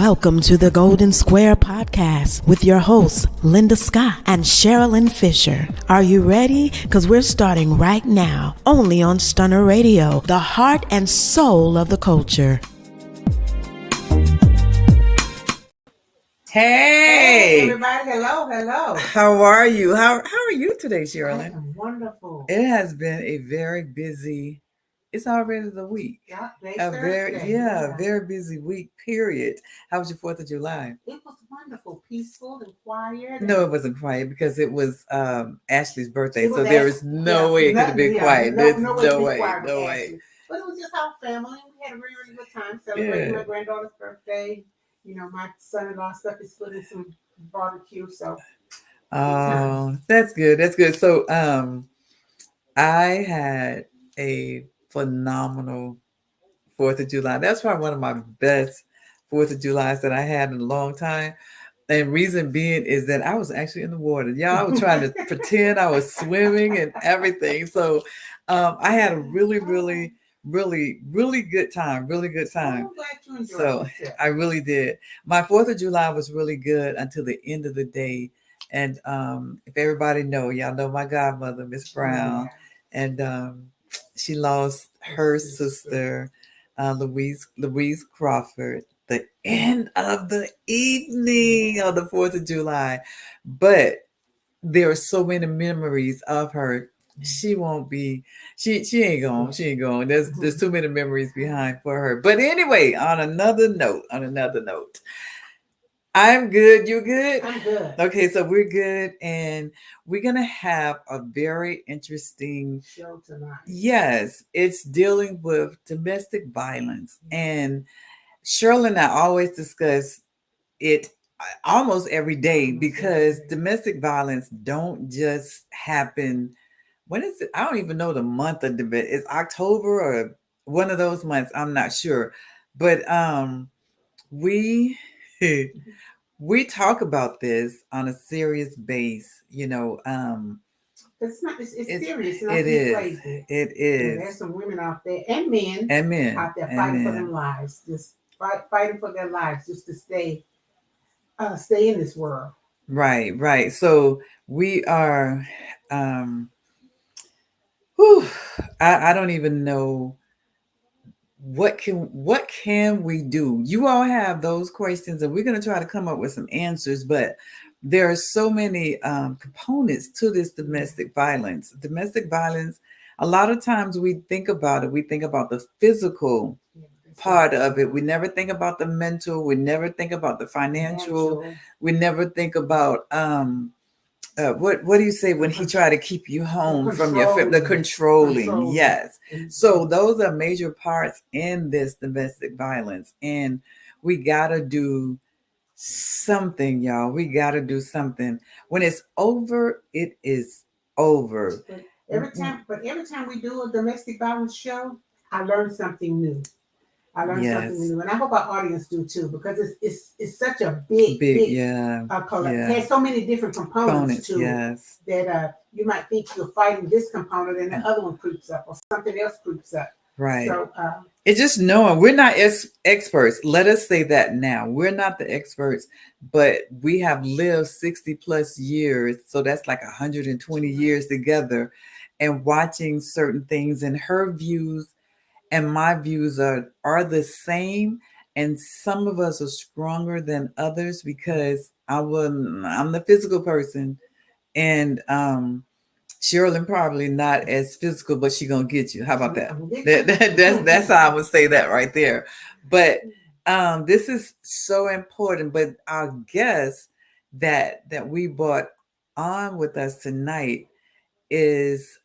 Welcome to the Golden Square Podcast with your hosts, Linda Scott and Sharilyn Fisher. Are you ready? Because we're starting right now, only on Stunner Radio, the heart and soul of the culture. Hey, everybody. Hello. How are you? How are you today, Sharilyn? I am wonderful. It has been a very busy, it's already the week. Yeah, very busy week, period. How was your 4th of July? It was wonderful, peaceful and quiet. No, it wasn't quiet because it was Ashley's birthday. So was there is no way it could have been quiet. There's no way. But it was just our family. We had a really, really good time celebrating my granddaughter's birthday. You know, my son-in-law stuck his foot in some barbecue. So that's good. That's good. So I had a phenomenal 4th of July. That's probably one of my best 4th of Julys that I had in a long time. And reason being is that I was actually in the water. Y'all, I was trying to pretend I was swimming and everything. So I had a really good time. Really good time. I'm glad you enjoyed So yourself. I really did. My 4th of July was really good until the end of the day. And if everybody know, y'all know my godmother, Miss Brown, and she lost her sister, Louise Crawford, the end of the evening of the 4th of July. But there are so many memories of her. She won't be, she ain't going. There's too many memories behind for her. But anyway, on another note, I'm good. You good? I'm good. Okay, so we're good, and we're gonna have a very interesting Show tonight. Yes, it's dealing with domestic violence, and Shirley and I always discuss it almost every day because domestic violence don't just happen. When is it? I don't even know the month of the it's October or one of those months. I'm not sure, but we. We talk about this on a serious base, It's serious. It is. Crazy. It is. There's some women out there and men out there fighting for their lives, just fighting for their lives, just to stay in this world. Right. So we are. I don't even know. What can we do? You all have those questions, and we're going to try to come up with some answers. But there are so many components to this domestic violence. Domestic violence. A lot of times we think about it. We think about the physical part of it. We never think about the mental. We never think about the financial. We never think about what do you say when he tried to keep you home from your family? The controlling. Yes. So those are major parts in this domestic violence, and we gotta do something, y'all. We gotta do something. When it's over, it is over. But every time we do a domestic violence show, I learn something new. Something new, and I hope our audience do too, because it's such a big color. There's so many different components to it that you might think you're fighting this component, and the other one creeps up, or something else creeps up. Right. So it's just knowing we're not experts. Let us say that now. We're not the experts, but we have lived 60 plus years, so that's like 120 years together, and watching certain things, and her views and my views are the same, and some of us are stronger than others because I'm the physical person, and Sharilyn probably not as physical, but she gonna get you. How about that? That's how I would say that right there. But this is so important. But our guest that we brought on with us tonight is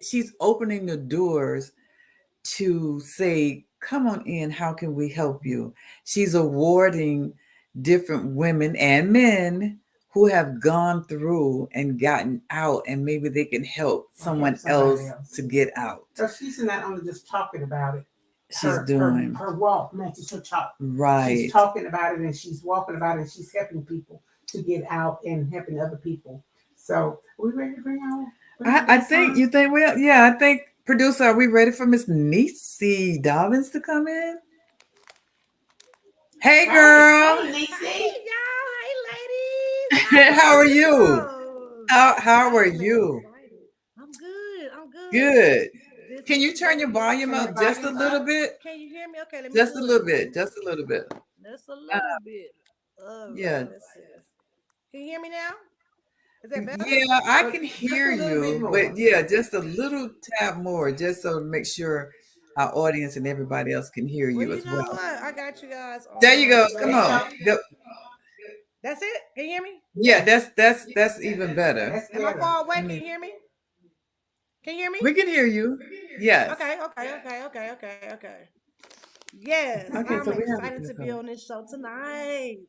she's opening the doors to say, come on in, how can we help you? She's awarding different women and men who have gone through and gotten out, and maybe they can help someone else to get out. So she's not only just talking about it, she's doing her walk matches her talk. Right. She's talking about it, and she's walking about it, and she's helping people to get out and helping other people. So are we ready to bring on? I think you think, well, yeah, I think Producer, are we ready for Miss Niecy Dobbins to come in? Hey, girl. Hey, Niecy. Hey, y'all. Hey, ladies. How are you? Oh, How are I'm you? excited. I'm good. I'm good. Good. This Can is you the turn your day. volume up just a little bit? Can you hear me? Okay, let me Just a do it. little bit. Just a little bit. Just a Uh, little bit. All right, yeah. let's see. Can you hear me now? Is that better? Yeah, I But can just hear a little bit you, more. but yeah, just a little tap more, just so to make sure our audience and everybody else can hear Well, you you as know well. what? I got you guys There you go. on There Come you on. go. loudspeaker. Yep. That's it? Can you hear me? Yeah, Yes, that's even better. that's Am I better. far away? I Can mean, you hear me? Can you hear me? we can hear you. Yes. Okay. Yes, Okay, I'm so we have excited an to be echo. on this show tonight.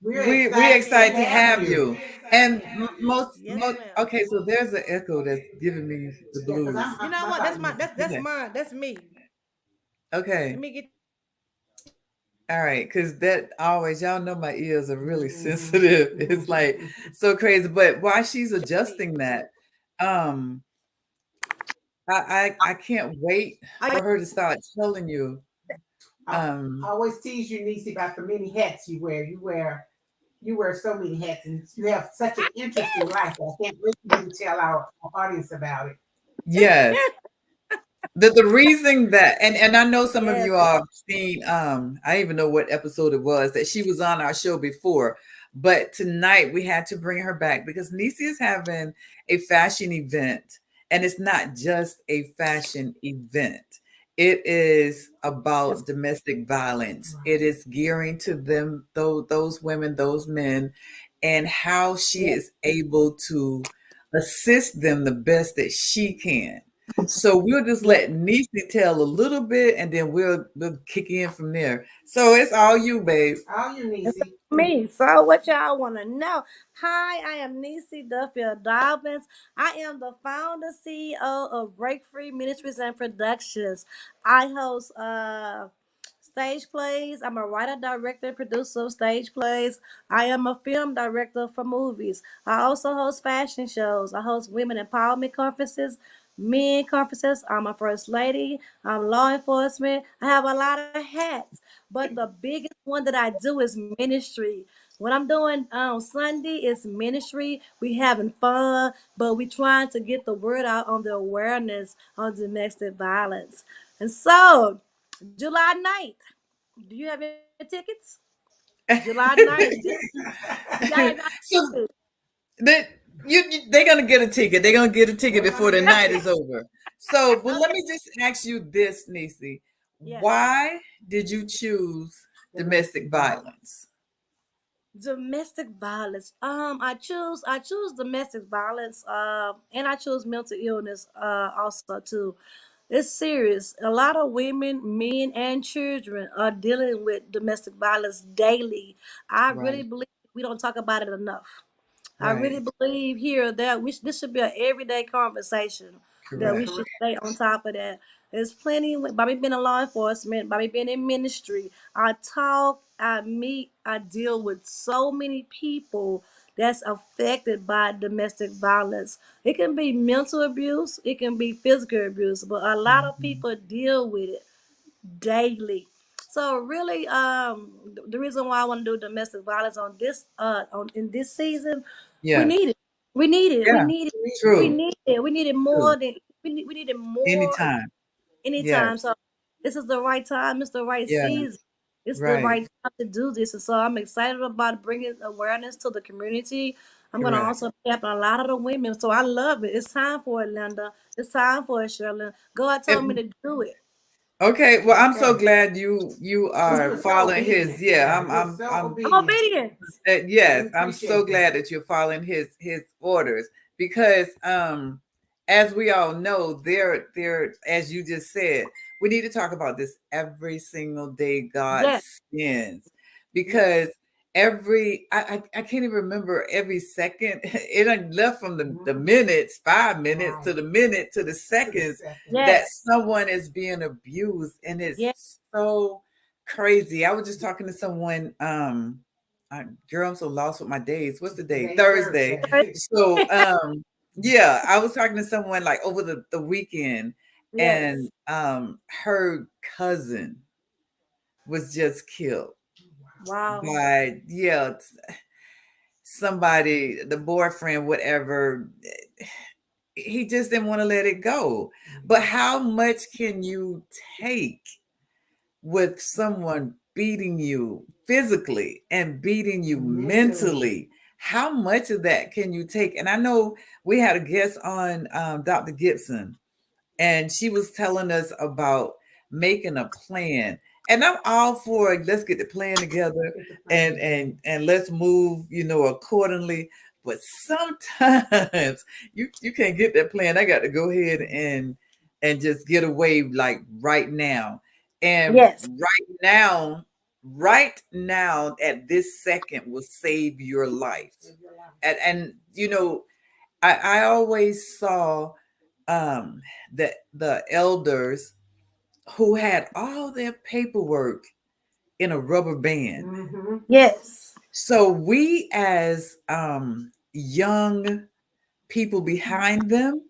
We're We excited to excited to have have you. you. And Yes, most ma'am. okay, so there's an echo that's giving me the Yeah, because blues. You know my what? That's volume my is that's Okay. mine. That's me. Let Okay. me get All right, because that always, y'all know my ears are really Mhm. sensitive. It's like so crazy. But while she's me. adjusting that, um, I can't wait I for her to start telling you. I always tease you, Niecy, about the many hats you wear. You wear so many hats, and you have such an interesting life. I can't wait for you to tell our audience about it. Yes. The reason that and I know some of yes. you all have seen I even know what episode it was that she was on our show before, but tonight we had to bring her back because Niecy is having a fashion event, and it's not just a fashion event. It is Yes. about domestic violence. It Right. is gearing to them, those women, those men, and how she Yes. is able to assist them the best that she can. So we'll just Yes. let Niecy tell a little bit, and then we'll kick in from there. So it's all you, babe. All you, It's Niecy. me. So what y'all want to know? Hi, I am Niecy Dobbins. I am the founder CEO of Breakfree Ministries and Productions. I host stage plays. I'm a writer, director, producer of stage plays. I am a film director for movies. I also host fashion shows. I host women empowerment conferences, men conferences. I'm a first lady. I'm law enforcement. I have a lot of hats. But the biggest one that I do is ministry. What I'm doing on Sunday is ministry. We having fun, but we trying to get the word out on the awareness on domestic violence. And so, July 9th. Do you have your tickets? July 9th. Y'all ain't got So tickets. that they're gonna get a ticket. They're gonna get a ticket They're before gonna the get a night is ticket. over. So, but let Okay. me just ask you this, Niecy. Yes. Why did you choose Domestic domestic violence. violence? Domestic violence. I choose domestic violence. And I choose mental illness. Also too. It's serious. A lot of women, men, and children are dealing with domestic violence daily. I really Right, believe we don't talk about it enough. I right, really believe here that this should be an everyday conversation that That's we correct. should correct. stay on top of that. There's plenty by me being in law enforcement, by me being in ministry. I talk, I meet, I deal with so many people that's affected by domestic violence. It can be mental abuse, it can be physical abuse, but a lot of Mhm. people deal with it daily. So really, the reason why I want to do domestic violence on this, on in this season, we Yes. need it. We need it. We Yeah. need it. We True. need it. We need it True. more than we need it more Anytime. Yes. anytime. So this is the right time. It's the right Yeah. season. It's the Right. right time to do this. And so I'm excited about bringing awareness to the community. I'm gonna Correct. also help a lot of the women. So I love it. It's time for it, Linda. It's time for it, Sharilyn. God told me And to do it. okay, well, I'm so Okay. glad you You are were so following his. obedient. Yeah, Yeah, you're so I'm obedient. obedient. yes, We I'm so appreciate that. glad that you're following his orders because as we all know, there as you just said, we need to talk about this every single day God Yes, spends Yes. because I can't even remember every second. It done left from the Mhm. minutes, 5 minutes to Right. the minute to the To the seconds second. that yes, someone is being abused, and yes, it's so crazy. I was just talking to someone girl, I'm so lost with my days. What's the day? Today's Thursday. Thursday. So yeah, I was talking to someone like over the weekend, and her cousin was just killed by somebody, the boyfriend, whatever. He just didn't want to let it go. But how much can you take with someone beating you physically and beating you mentally? How much of that can you take? And I know we had a guest on, Dr. Gibson, and she was telling us about making a plan. And I'm all for it. Let's get the plan together and let's move, accordingly. But sometimes you can't get that plan. I got to go ahead and just get away like right now. And right now at this second will save your life. And I always saw that the elders who had all their paperwork in a rubber band. Mm-hmm. Yes. So we as young people behind them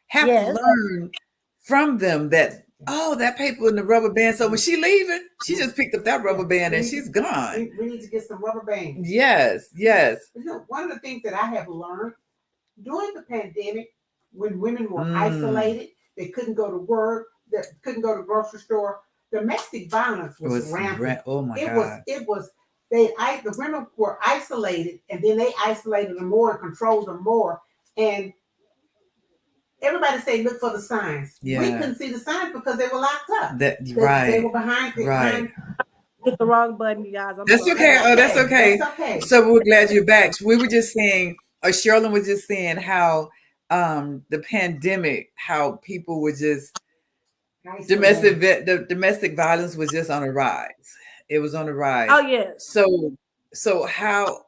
have to learn from them that, that paper in the rubber band. So when she leaving, she just picked up that rubber band and she's gone. We need to get some rubber bands. Yes. One of the things that I have learned during the pandemic, when women were isolated, they couldn't go to work, they couldn't go to the grocery store. Domestic violence was rampant. Oh my God! The women were isolated, and then they isolated them more and controlled them more. And everybody say, look for the signs. Yeah. We couldn't see the signs because they were locked up. They were behind. Hit the wrong button, you guys. That's okay. Oh, that's okay. So we're glad you're back. We were just saying, or Sharilyn was just saying how the pandemic, how people were just domestic violence was just on a rise. It was on a rise. Oh yes. So how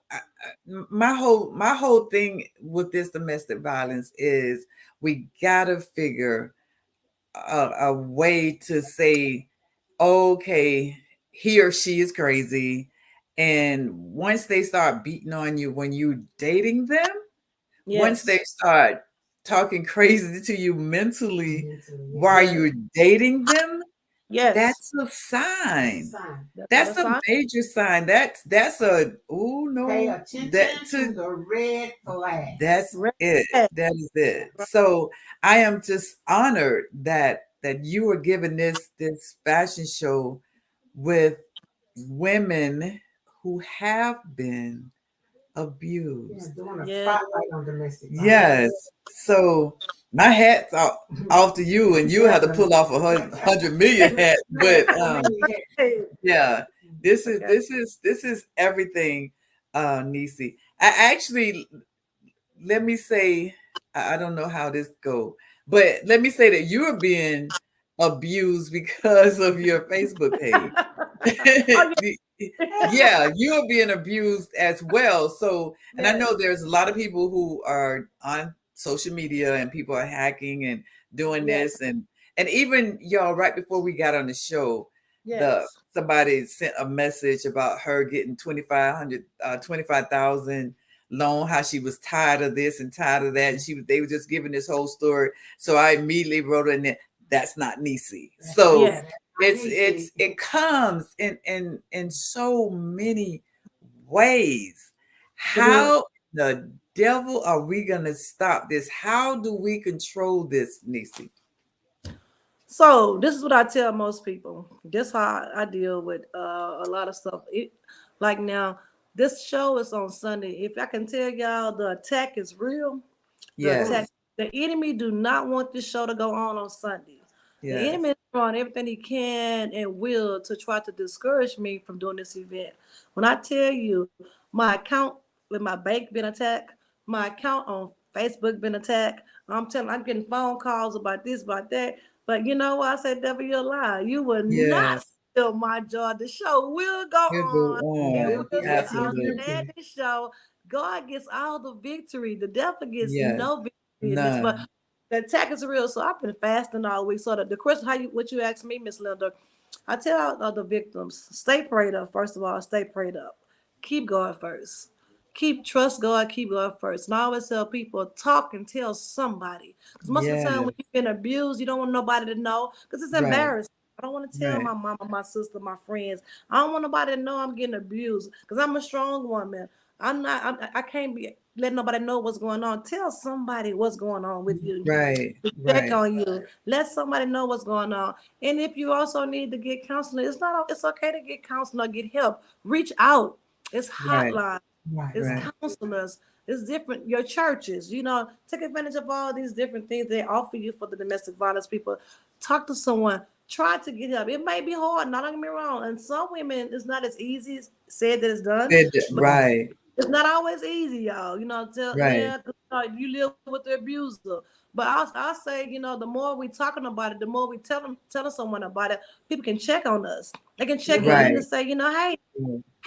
my whole thing with this domestic violence is we gotta figure a way to say, okay, he or she is crazy, and once they start beating on you when you dating them, once they start talking crazy to you mentally while you're dating them, that's a sign. That's a major sign. That's a pay attention to the red flag. That's it. That is it. So I am just honored that you were given this fashion show with women who have been abused. Doing a spotlight on domestic violence. Yes. So my hat's off to you, and you have to pull off 100 million hats. But yeah, this is everything, Niecy. I actually, let me say, I don't know how this go, but let me say that you're being abused because of your Facebook page. Yeah, you're being abused as well. So, and I know there's a lot of people who are on social media and people are hacking and doing this, and even y'all, right before we got on the show, somebody sent a message about her getting 25,000 loan, how she was tired of this and tired of that, and they were just giving this whole story. So I immediately wrote in there, that's not Niecy. So it comes in so many ways. How the devil are we gonna stop this? How do we control this, Niecy? So this is what I tell most people. This is how I deal with a lot of stuff. Like now, this show is on Sunday. If I can tell y'all, the attack is real. The enemy do not want this show to go on Sunday. The enemy is doing everything he can and will to try to discourage me from doing this event. When I tell you, my account with my bank been attacked, my account on Facebook been attacked. I'm getting phone calls about this, about that. But you know what? I said, devil, you're a lie. You will not steal my joy. The show will go on. It will be outstanding show. God gets all the victory. The devil gets no victory in this. But the attack is real. So I've been fasting all week. So the question, what you asked me, Miss Linda, I tell the victims, stay prayed up. First of all, stay prayed up. Keep going first. trust God, keep God first. And I always tell people, talk and tell somebody. Because most of the time when you've been abused, you don't want nobody to know because it's embarrassing. I don't want to tell my mama, my sister, my friends. I don't want nobody to know I'm getting abused because I'm a strong woman. I can't be letting nobody know what's going on. Tell somebody what's going on with you. Check on you. Let somebody know what's going on. And if you also need to get counseling, it's okay to get counseling or get help. Reach out. It's hotline. It's counselors. It's different. Your churches, take advantage of all these different things they offer you for the domestic violence people. Talk to someone. Try to get help. It may be hard. Not don't get me wrong. And some women, it's not as easy said that it's done. It's not always easy, y'all. You live with the abuser. But I say, the more we talking about it, the more we telling someone about it, people can check on us. They can check in and say, hey,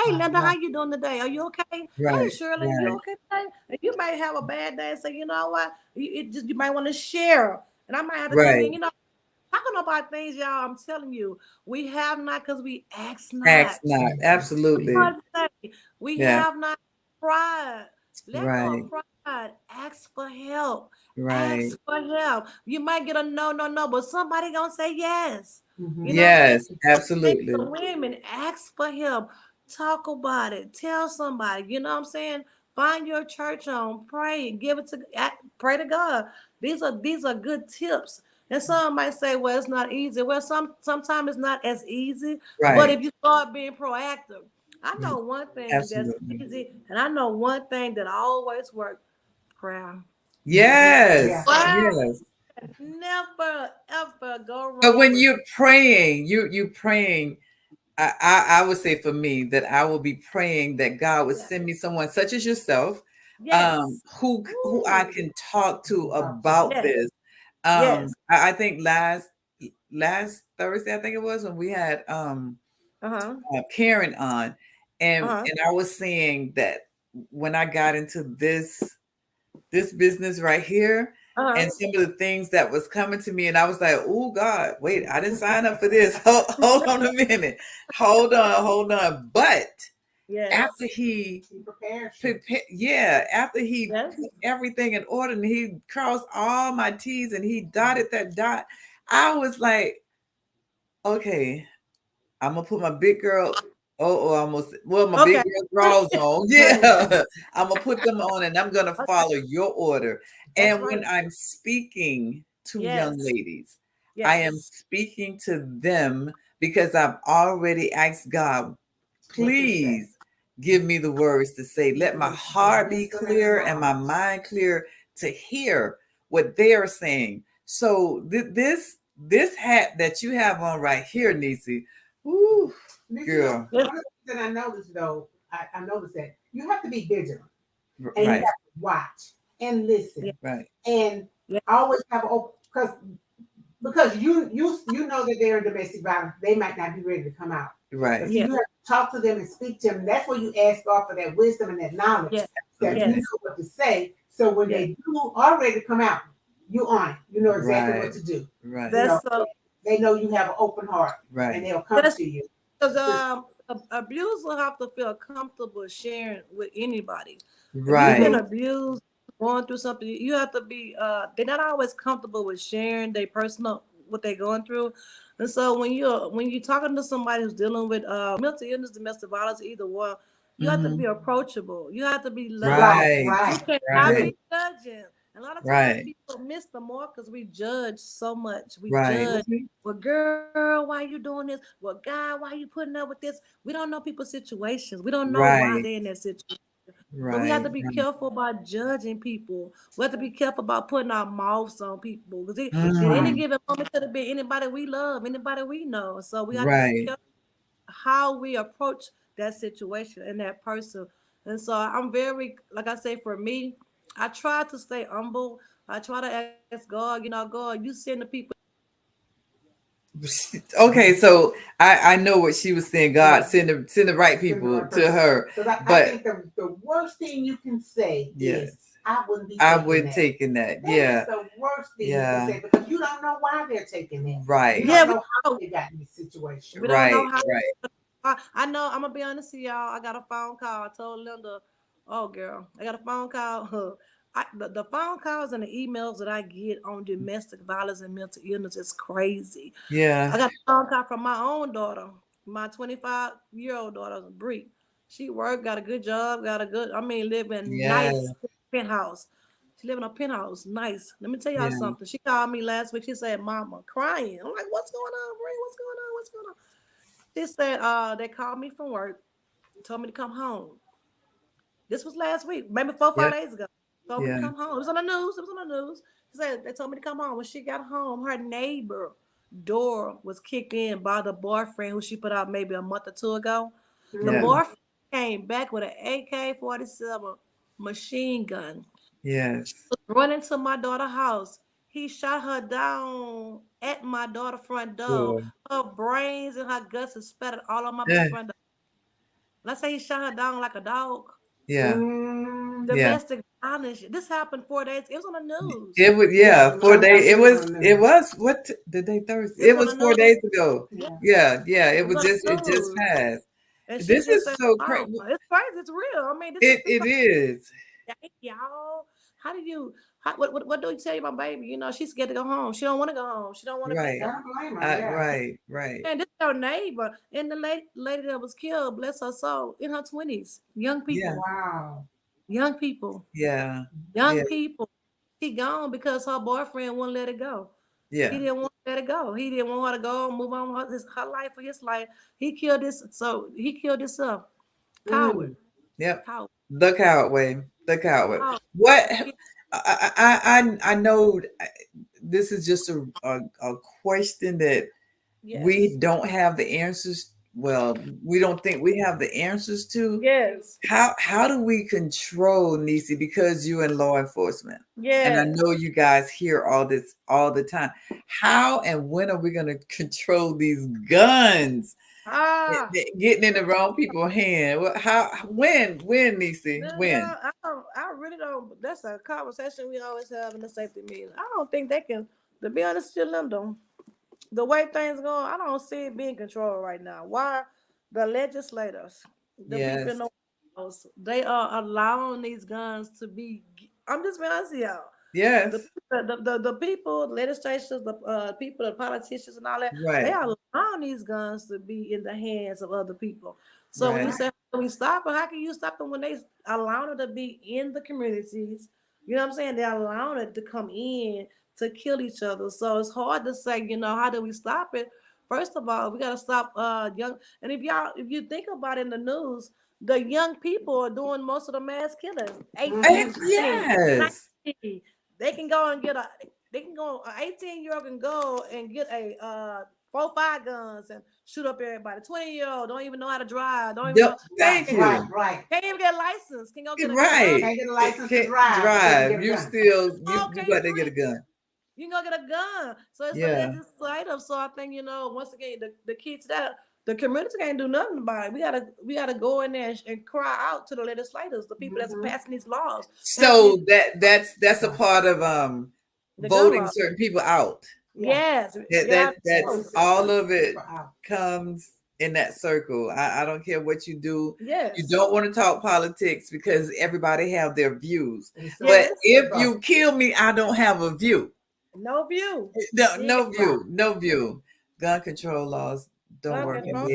Linda, how you doing today? Are you okay? Hey, Shirley, you okay today? And you might have a bad day and say, you know what? You might want to share. And I might have to come in, talking about things, y'all. I'm telling you, we have not because we ask not. Ask not. Absolutely. We have not pride. Let go of pride. Ask for help. Ask for help. You might get a no, but somebody gonna say yes. Yes, absolutely. Women, ask for help. Talk about it. Tell somebody. You know what I'm saying? Find your church home. Pray. Pray to God. These are good tips. And some might say, well, it's not easy. Well, sometimes it's not as easy. But if you start being proactive, I know one thing that's easy, and I know one thing that always works: prayer. Yes. Never ever go wrong. But when you're praying, you're praying. I would say for me that I will be praying that God would send me someone such as yourself, who I can talk to about this. I think last Thursday, I think it was, when we had Karen on, and I was saying that when I got into this business right here, and some of the things that was coming to me, and I was like, oh God, wait, I didn't sign up for this. Hold on a minute. Hold on. But after he after he put everything in order and he crossed all my T's and he dotted that dot, I was like, okay, I'm gonna put my big girl. My big girl drawers on. Yeah, I'm gonna put them on, and I'm gonna follow your order. And when I'm speaking to young ladies, I am speaking to them because I've already asked God, please give me the words to say. Let my heart be clear and my mind clear to hear what they are saying. So this hat that you have on right here, Niecy, ooh, girl. One of the things that I noticed, though, I noticed that you have to be vigilant, and you have to watch and listen, and always have open, because you know that they're in domestic violence. They might not be ready to come out. So you have to talk to them and speak to them. That's where you ask God for that wisdom and that knowledge that you know what to say. So when they are ready to come out, you on it. You know exactly what to do. They know you have an open heart, and they'll come to you. Because abusers have to feel comfortable sharing with anybody. If you've been abused, going through something, you have to be. They're not always comfortable with sharing their personal what they're going through, and so when you're talking to somebody who's dealing with mental illness, domestic violence, either one, you have to be approachable. You have to be loving. You cannot be judging. A lot of times people miss the mark because we judge so much. We judge. Well, girl, why you doing this? Well, God, why you putting up with this? We don't know people's situations. We don't know why they're in that situation. So we have to be careful about judging people. We have to be careful about putting our mouths on people. Because at any given moment, it could have been anybody we love, anybody we know. So we have to be careful how we approach that situation and that person. And so I'm very, like I say, for me, I try to stay humble. I try to ask God, God, you send the people. Okay, so I know what she was saying. God send the right people to her. I think the worst thing you can say is, I wouldn't be. I would taking that. That's the worst thing you can say, because you don't know why they're taking it. You don't know how they got in this situation. We don't know how. I know. I'm gonna be honest with y'all. I got a phone call. I told Linda, Oh, girl, I got a phone call. The phone calls and the emails that I get on domestic violence and mental illness is crazy. Yeah. I got a phone call from my own daughter, my 25-year-old daughter, Bree. She worked, got a good job, live in Yeah. nice penthouse. She live in a penthouse, nice. Let me tell y'all Yeah. something. She called me last week. She said, "Mama, crying." I'm like, "What's going on, Bree? What's going on? What's going on?" She said, they called me from work, told me to come home. This was last week, maybe 4 or 5 days ago. Told me to Yeah. come home. It was on the news. It was on the news. She said they told me to come home. When she got home, her neighbor door was kicked in by the boyfriend who she put out maybe a month or two ago. The Yeah. Mm. boyfriend came back with an AK-47 machine gun. Yes. Running to my daughter's house. He shot her down at my daughter's front door. Boy. Her brains and her guts are spattered all on my baby Yeah. front door. Let's say he shot her down like a dog. Yeah. Mm. Yeah. Domestic violence. This happened 4 days. It was on the news. It was, Yeah, yeah, 4 days. I It see it was, on it there. was what the day Thursday. It It was was on the four news. days ago. Yeah. Yeah, yeah. It It was was on just, the it just news. passed. And she This just is said, so crazy. "Mama, it's crazy. It's real. I mean, this It is. y'all. How do you? What do you tell your baby? You know, she's scared to go home. She don't want to go home. She don't want to be Right. there. I don't blame her. Yeah. Right. Right. And this is your neighbor. And the lady that was killed, bless her soul, in her 20s. Young Yeah. people. Wow. Young people. Yeah. Young Yeah. people. She gone because her boyfriend wouldn't let it go. He Yeah. didn't want to let it go. He didn't want her to go and move on with her life for his life. He killed this. So he killed himself. Coward. Mm. Yep. Coward. The coward way. The coward. Coward. What? He killed- I know this is just a question that we Yes. don't have the answers. Well, we don't think we have the answers to. Yes. How do we control Niecy, because you're in law enforcement and I Yes. know you guys hear all this all the time? How and when are we going to control these guns Ah. getting in the wrong people's hand? How, when Niecy, No, when? girl, I don't. I really don't. That's a conversation we always have in the safety meeting. I don't think they can. To be honest, with you, Lyndon, the way things going, I don't see it being controlled right now. Why? The legislators, the people in Yes. the White House, they are allowing these guns to be. I'm just being honest with y'all. The, Yes. the people, legislators, the people, the politicians, and all that, they Right. are allowing these guns to be in the hands of other people. So when you Right. say, how can we stop it? How can you stop them when they allowing it to be in the communities? You know what I'm saying? They're allowing it to come in to kill each other. So it's hard to say, how do we stop it? First of all, we got to stop young. And if you think about it in the news, the young people are doing most of the mass killings. 18, Mm-hmm. 20, Yes. 19. They can go and get a. They can go. An 18-year-old can go and get a 4, 5 guns and shoot up everybody. 20-year-old don't even know how to drive. Don't even know. Thank Right. you. Right. Can't even get a license. Can go get a gun. Right. Can't get a license to Can't drive, but they can drive. get a You gun. still So you can got you to get a drink? gun. You can go get a gun. So it's the Yeah. legislative. So I think once again the key to that. The community can't do nothing about it. We gotta go in there and cry out to the legislators, the people that's Mm-hmm. passing these laws, passing these So that's a part of the gun voting law. certain people out. Yeah. Yes, That yeah, that that's Vote all certain of it people out. comes in that circle. I don't care what you do. You yes, don't want to talk politics because everybody have their views. It's so But yes. if vote. you kill me, I don't have a view. No view. No, You ain't no Right. view, no view. Gun control laws don't got gun work, and control.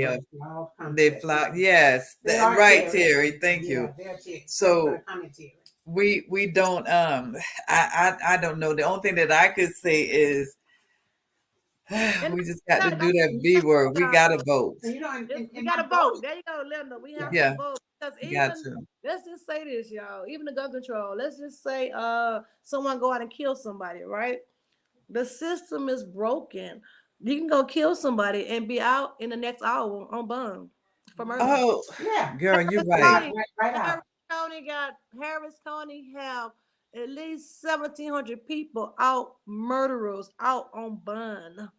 All they context. fly. Yes, They are right, Terry. Terry. Thank Yeah, you. they're Terry. Thanks for the So commentary. we don't I don't know. The only thing that I could say is And we just got to gotta, do that B word. We gotta vote. And we and gotta not vote. voting. There you go, Linda. We Yeah. have to Yeah, vote because got even to. let's just say this, y'all. Even the gun control. Let's just say someone go out and kill somebody, right? The system is broken. You can go kill somebody and be out in the next hour on bond for murder. Oh, Yeah. girl, you're Harris right. County, Right out. Harris County have at least 1,700 people out, murderers out on bond.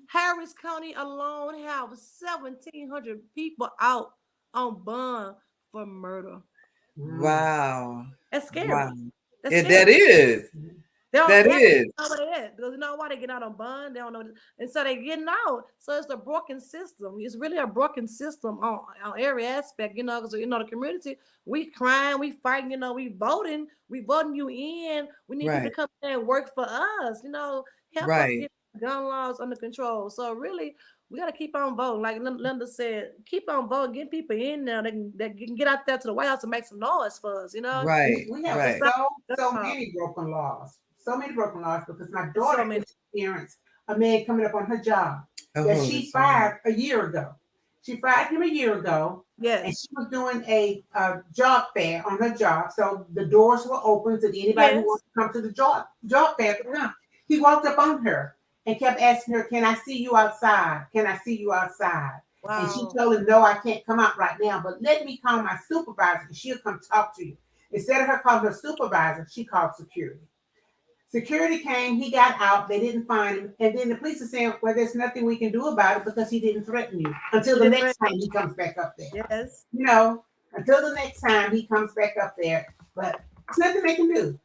Harris County alone have 1,700 people out on bond for murder. Mm. Wow. That's scary. Wow. That's Yeah, that scary. is. That is. Know what it is. Because you know why they get out on bond? They don't know. And so they getting out. So it's a broken system. It's really a broken system on every aspect, you know, because, you know, the community, we crying, we fighting, you know, we voting you in. We need people to come in and work for us, you know, help us get gun laws under control. So really, we got to keep on voting. Like Linda said, keep on voting, get people in there that can get out there to the White House and make some noise for us, you know? We have so many broken laws. So many broken laws because my daughter experienced a man coming up on her job that she fired a year ago. She fired him a year ago. Yes. And she was doing a job fair on her job. So the doors were open to anybody who wants to come to the job fair to come. He walked up on her and kept asking her, "Can I see you outside? Can I see you outside?" Wow. And she told him, "No, I can't come out right now, but let me call my supervisor and she'll come talk to you." Instead of her calling her supervisor, she called security. Security came, he got out, they didn't find him. And then the police are saying, well, there's nothing we can do about it because he didn't threaten you until the next time he comes back up there. Yes. You know, until the next time he comes back up there. But there's nothing they can do.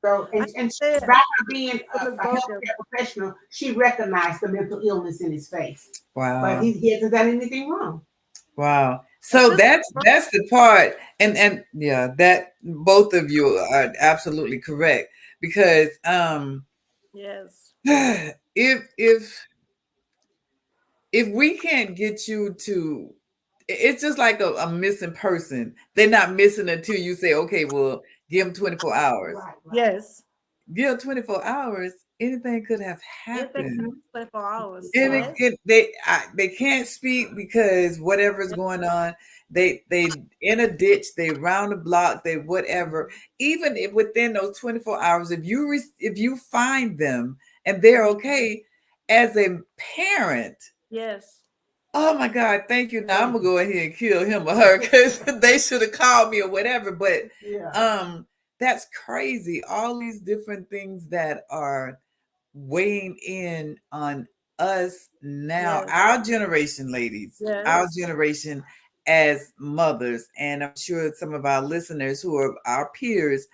So, and by her being a healthcare professional, she recognized the mental illness in his face. Wow. But he hasn't done anything wrong. Wow. So that's the part. And yeah, that both of you are absolutely correct. Because yes, if we can't get you to, it's just like a missing person. They're not missing until you say, okay, well, give them 24 hours. Right. Yes. Give them 24 hours. Anything could have happened. 24 hours. They can't speak because whatever's going on. They in a ditch, they round the block, they whatever. Even if within those 24 hours, if you find them and they're okay, as a parent, yes. Oh my God, thank you. Now I'm gonna go ahead and kill him or her because they should have called me or whatever. But that's crazy. All these different things that are weighing in on us now, our generation, ladies, our generation as mothers, and I'm sure some of our listeners who are our peers,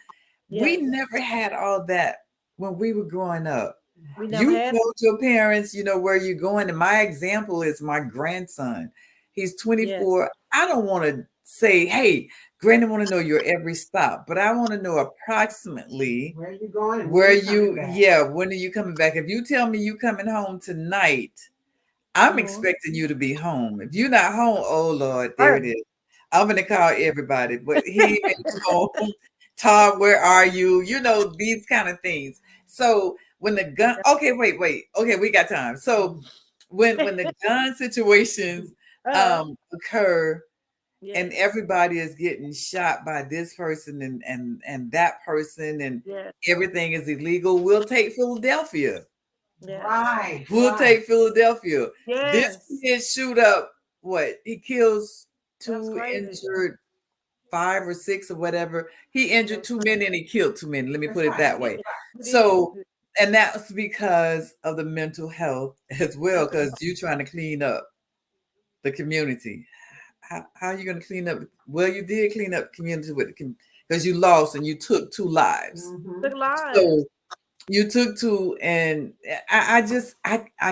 we never had all that when we were growing up. You told your parents, you know, where you're going. And my example is my grandson. He's 24. Yes. I don't want to say, hey, Granny, I want to know your every stop, but I want to know approximately where you going, when are you coming back? If you tell me you coming home tonight, I'm expecting you to be home. If you're not home, oh Lord, there it is. I'm gonna call everybody, but he ain't home. Todd, where are you? You know, these kind of things. So when the gun, okay, wait, okay, we got time. So when the gun situations occur, and everybody is getting shot by this person and that person, and everything is illegal, we'll take Philadelphia. Right. We'll take Philadelphia. Yes. This kid shoot up, what? He kills 2, injured 5 or 6 or whatever. He injured 2 men and he killed 2 men. Let me put it that way. So, and that's because of the mental health as well, because you're trying to clean up the community. How are you going to clean up? Well, you did clean up the community because you lost and you took 2 lives. Took lives. So you took 2, and I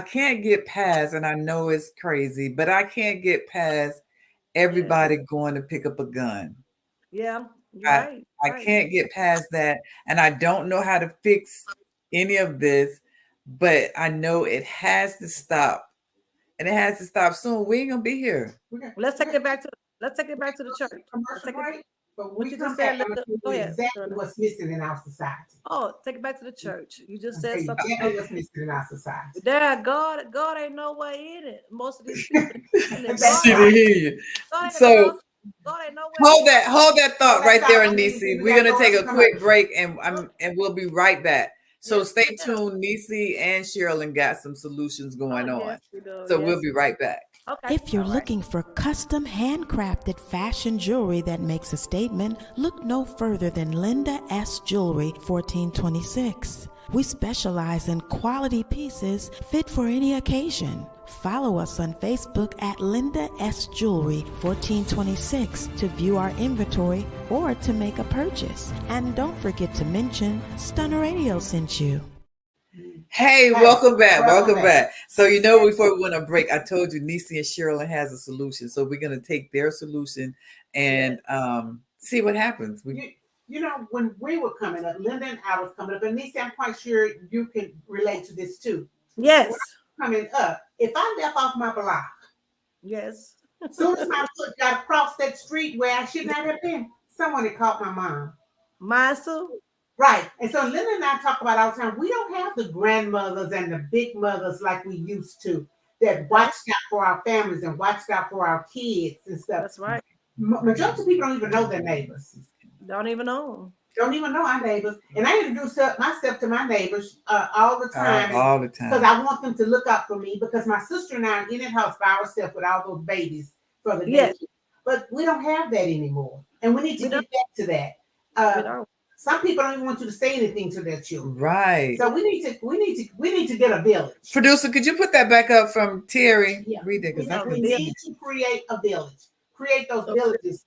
can't get past, and I know it's crazy, but I can't get past everybody going to pick up a gun. Yeah, I can't get past that, and I don't know how to fix any of this, but I know it has to stop, and it has to stop soon. We ain't gonna be here. Let's take it back to the church. But we just said exactly what's missing in our society. Oh, take it back to the church. You just said something. Exactly what's missing in our society. God ain't no way in it. Most of these people. So hold that thought right there, Niecy. We're gonna take a quick break, and we'll be right back. So stay tuned. Niecy and Sharilyn got some solutions going on. So we'll be right back. Okay. If you're looking for custom handcrafted fashion jewelry that makes a statement, look no further than Linda S. Jewelry, 1426. We specialize in quality pieces fit for any occasion. Follow us on Facebook at Linda S. Jewelry 1426 to view our inventory or to make a purchase. And don't forget to mention Stunner Radio sent you. Hey, welcome back. So, before we went on break, I told you Niecy and Sharilyn has a solution. So we're going to take their solution and see what happens. When we were coming up, Linda and I was coming up, and Niecy, I'm quite sure you can relate to this too. Yes. When I was coming up, if I left off my block, yes, as soon as my foot got across that street where I should not have been, someone had caught my mom. Mine too. Right. And so Linda and I talk about all the time, we don't have the grandmothers and the big mothers like we used to that watched out for our families and watched out for our kids and stuff. That's right. Majority of people don't even know their neighbors. Don't even know our neighbors. And I introduce myself to my neighbors all the time. All the time. Because I want them to look out for me, because my sister and I are in the house by ourselves with all those babies for the day. Yes. But we don't have that anymore. And we need to get back to that. Some people don't even want you to say anything to their children. Right. So we need to get a village. Producer, could you put that back up from Terry? Yeah. Read it, We need to create a village. Create those villages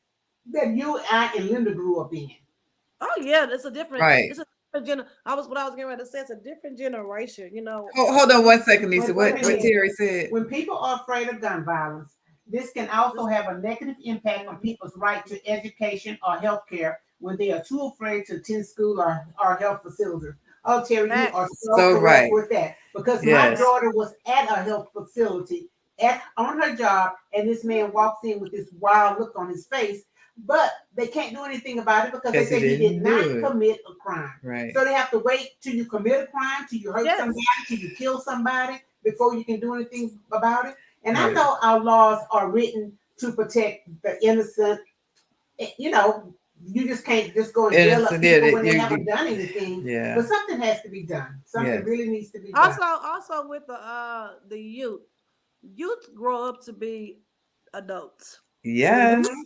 that you, I, and Linda grew up in. Oh yeah, it's a different. Right. It's a different I was getting ready to say. It's a different generation. Hold on one second, Niecy. What Terry said. When people are afraid of gun violence, this can also have a negative impact on people's right to education or health care when they are too afraid to attend school or health facilities. Oh, Terry, you are so correct with that. Because my daughter was at a health facility on her job, and this man walks in with this wild look on his face, but they can't do anything about it because they say he did not commit a crime. Right. So they have to wait till you commit a crime, till you hurt somebody, till you kill somebody before you can do anything about it. And I know our laws are written to protect the innocent. You just can't just go and jail up people when they haven't done anything. Yeah. But something has to be done. Something really needs to be done. Also with the youth grow up to be adults. Yes. Mm-hmm.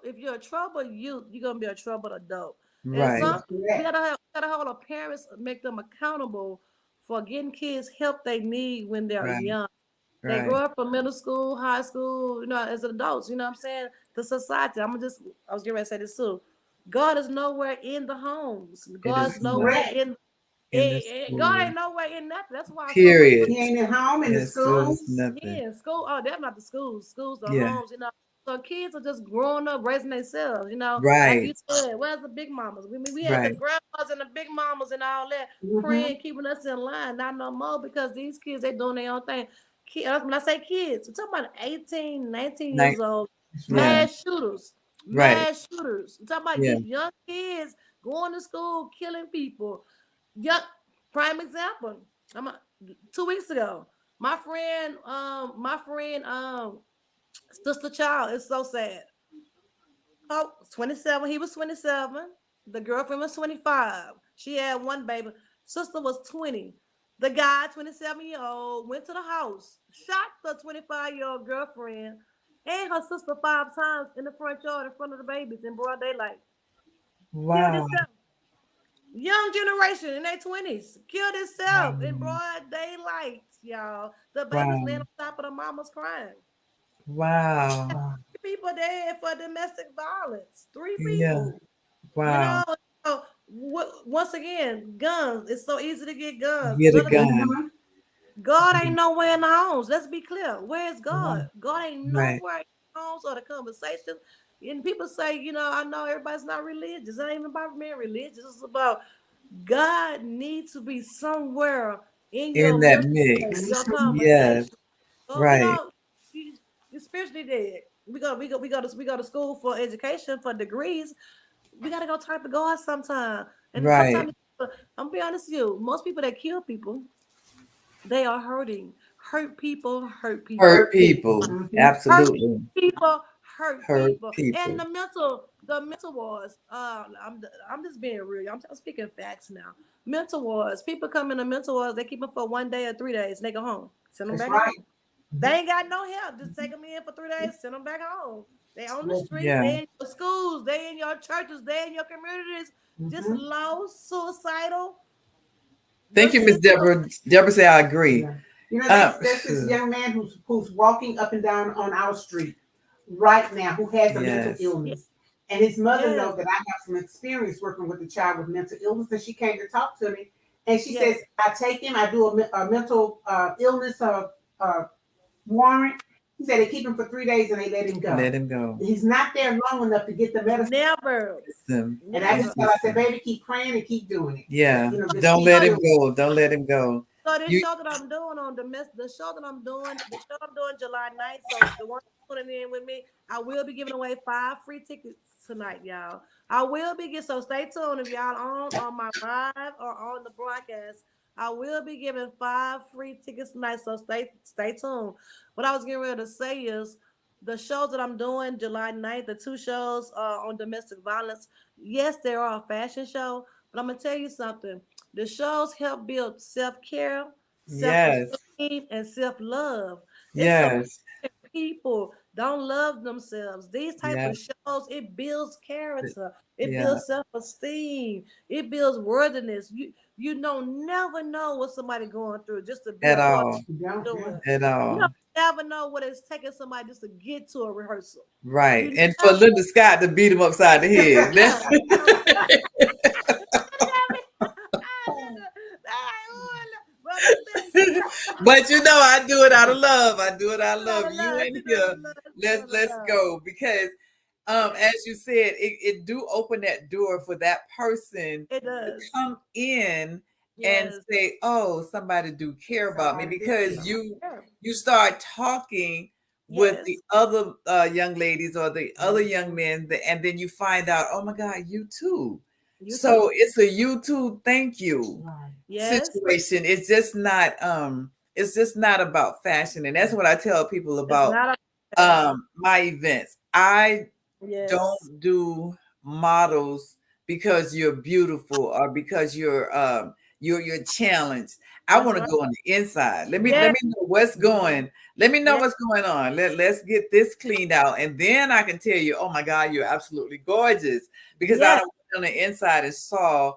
If you're a troubled youth, you're gonna be a troubled adult. Right. And we gotta hold our parents, make them accountable for getting kids help they need when they're young. They grow up from middle school, high school, as adults. You know what I'm saying? The society. I was getting ready to say this too. God is nowhere in the homes. God's nowhere in God ain't nowhere in nothing. That's why. Period. He ain't at home in the schools. Yeah, school. Oh, they're not the schools. Schools, the homes. So kids are just growing up, raising themselves. Right. Like you said, where's the big mamas? We had the grandmas and the big mamas and all that praying, keeping us in line. Not no more, because these kids, they doing their own thing. When I say kids, I'm talking about 18, 19 years old, mass shooters. Mass shooters. I'm talking about these young kids going to school, killing people. Prime example. 2 weeks ago, my friend, sister child, it's so sad. 27. He was 27. The girlfriend was 25. She had one baby. Sister was 20. The guy, 27-year-old, went to the house, shot the 25-year-old girlfriend and her sister 5 times in the front yard in front of the babies in broad daylight. Wow. Young generation in their 20s killed itself in broad daylight, y'all. The babies laying on top of the mamas crying. Wow. 3 people dead for domestic violence. 3 people. Yeah. Wow. Once again, guns. It's so easy to get guns. Get a gun. God ain't nowhere in the homes. Let's be clear. Where is God? God ain't nowhere in the homes or the conversation. And people say, I know everybody's not religious. It ain't even about being religious. It's about God needs to be somewhere in that mix. Your conversation. Yes. So, you're spiritually dead. We go to school for education, for degrees. We gotta go talk to God sometime. And sometimes, I'm gonna be honest with you, most people that kill people, they are hurting. Hurt people. Mm-hmm. Absolutely. Hurt people. And the mental wars. I'm just being real. I'm speaking facts now. Mental wars. People come into mental wars. They keep them for 1 day or 3 days. And they go home. Send them back home. They ain't got no help. Just take them in for 3 days. Send them back home. They on the street. They in your schools. They in your churches. They in your communities. Just low, suicidal. Thank you, Miss Deborah. Deborah said, I agree. You know, there's this young man who's walking up and down on our street right now who has a mental illness. And his mother knows that I have some experience working with a child with mental illness, and she came to talk to me. And she says, I take him, I do a mental illness warrant. He said they keep him for 3 days and they let him go. Let him go. He's not there long enough to get the medicine. Never. And I just tell, I said, baby, keep praying and keep doing it. Yeah. Don't let him go. Don't let him go. So this show that I'm doing on the show I'm doing July 9th. So the one putting in with me, I will be giving away 5 free tickets tonight, y'all. I will be giving, so stay tuned if y'all on my live or on the broadcast. I will be giving 5 free tickets tonight, so stay tuned. What I was getting ready to say is the shows that I'm doing July 9th, the 2 shows on domestic violence. Yes, they are a fashion show, but I'm gonna tell you something. The shows help build self-care, self-esteem, and self-love. Yes. People don't love themselves. These type of shows, it builds character, it builds self-esteem, it builds worthiness. You don't never know what somebody going through just to be at all. At all. You never know what it's taking somebody just to get to a rehearsal. Right. And for Linda Scott to beat him upside the head. But you know, I do it out of love. I do it out of love. You in here. Let's go. Because as you said, it do open that door for that person to come in and say, oh, somebody do care about me, because you start talking with the other young ladies or the other young men, and then you find out, oh my God, you too. So it's a you too, thank you situation. It's just not about fashion. And that's what I tell people about my events. I don't do models because you're beautiful or because you're challenged. I want to go on the inside. Let me know what's going. Let me know what's going on. Let's get this cleaned out, and then I can tell you, oh my God, you're absolutely gorgeous, because I don't went on the inside and saw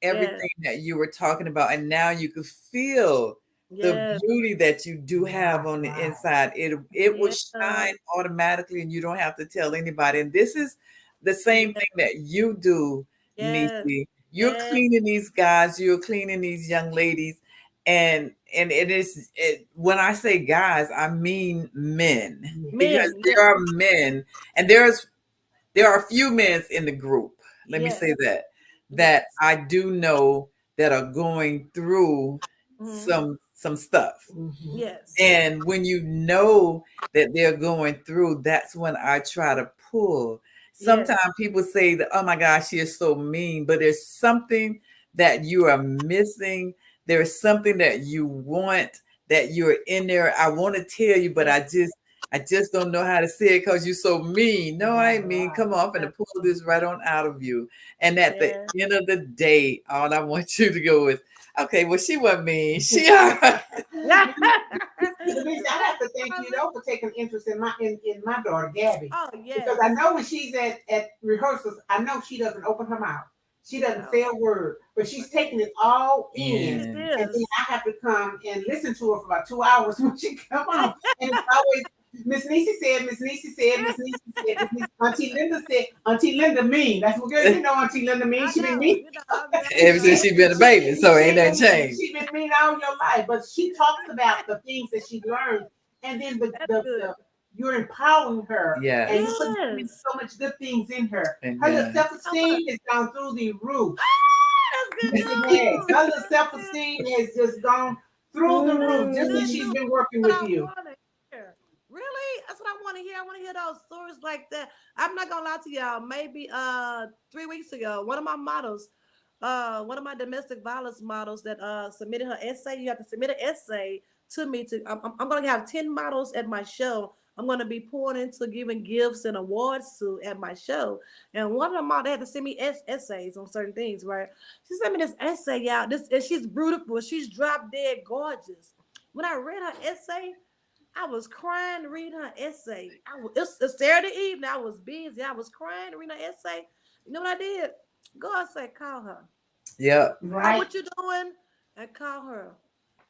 everything that you were talking about, and now you could feel the beauty that you do have on the inside. It will shine automatically, and you don't have to tell anybody. And this is the same thing that you do, Niecy. You're cleaning these guys, you're cleaning these young ladies, and it is when I say guys, I mean men, because there are men, and there are a few men in the group. Let me say that I do know that are going through some stuff. And when you know that they're going through, that's when I try to pull. Sometimes people say that, oh my gosh, she is so mean, but there's something that you are missing. There's something that you want, that you're in there. I want to tell you, but I just don't know how to say it because you're so mean. No, I ain't mean. Come on, I'm gonna pull this right on out of you. And at the end of the day, all I want you to go is, okay, well, she wasn't mean. She I have to thank you though for taking interest in my daughter Gabby. Oh yes. Because I know when she's at rehearsals, I know she doesn't open her mouth. She doesn't say a word, but she's taking it all in. And then I have to come and listen to her for about 2 hours when she come on. And it's always Miss Niecy said, Auntie Linda said, Auntie Linda mean. That's what girl, you know Auntie Linda mean. She been mean. Ever since she been a baby, so ain't that changed. She been mean all your life, but she talks about the things that she learned, and then the you're empowering her, and you're putting so much good things in her. Her self-esteem has gone through the roof. Her self-esteem has just gone through the roof just as she's been working with you. Really? That's what I want to hear. I want to hear those stories like that. I'm not gonna lie to y'all. Maybe 3 weeks ago, one of my models, one of my domestic violence models that submitted her essay. You have to submit an essay to me. I'm gonna have 10 models at my show. I'm gonna be pouring into giving gifts and awards to at my show. And one of them all, they had to send me essays on certain things, right? She sent me this essay, y'all. And she's beautiful. She's drop dead gorgeous. When I read her essay, I was crying reading her essay. It's Saturday evening. I was busy. I was crying reading her essay. You know what I did? God said, call her. Yeah. Right. What you doing? And call her.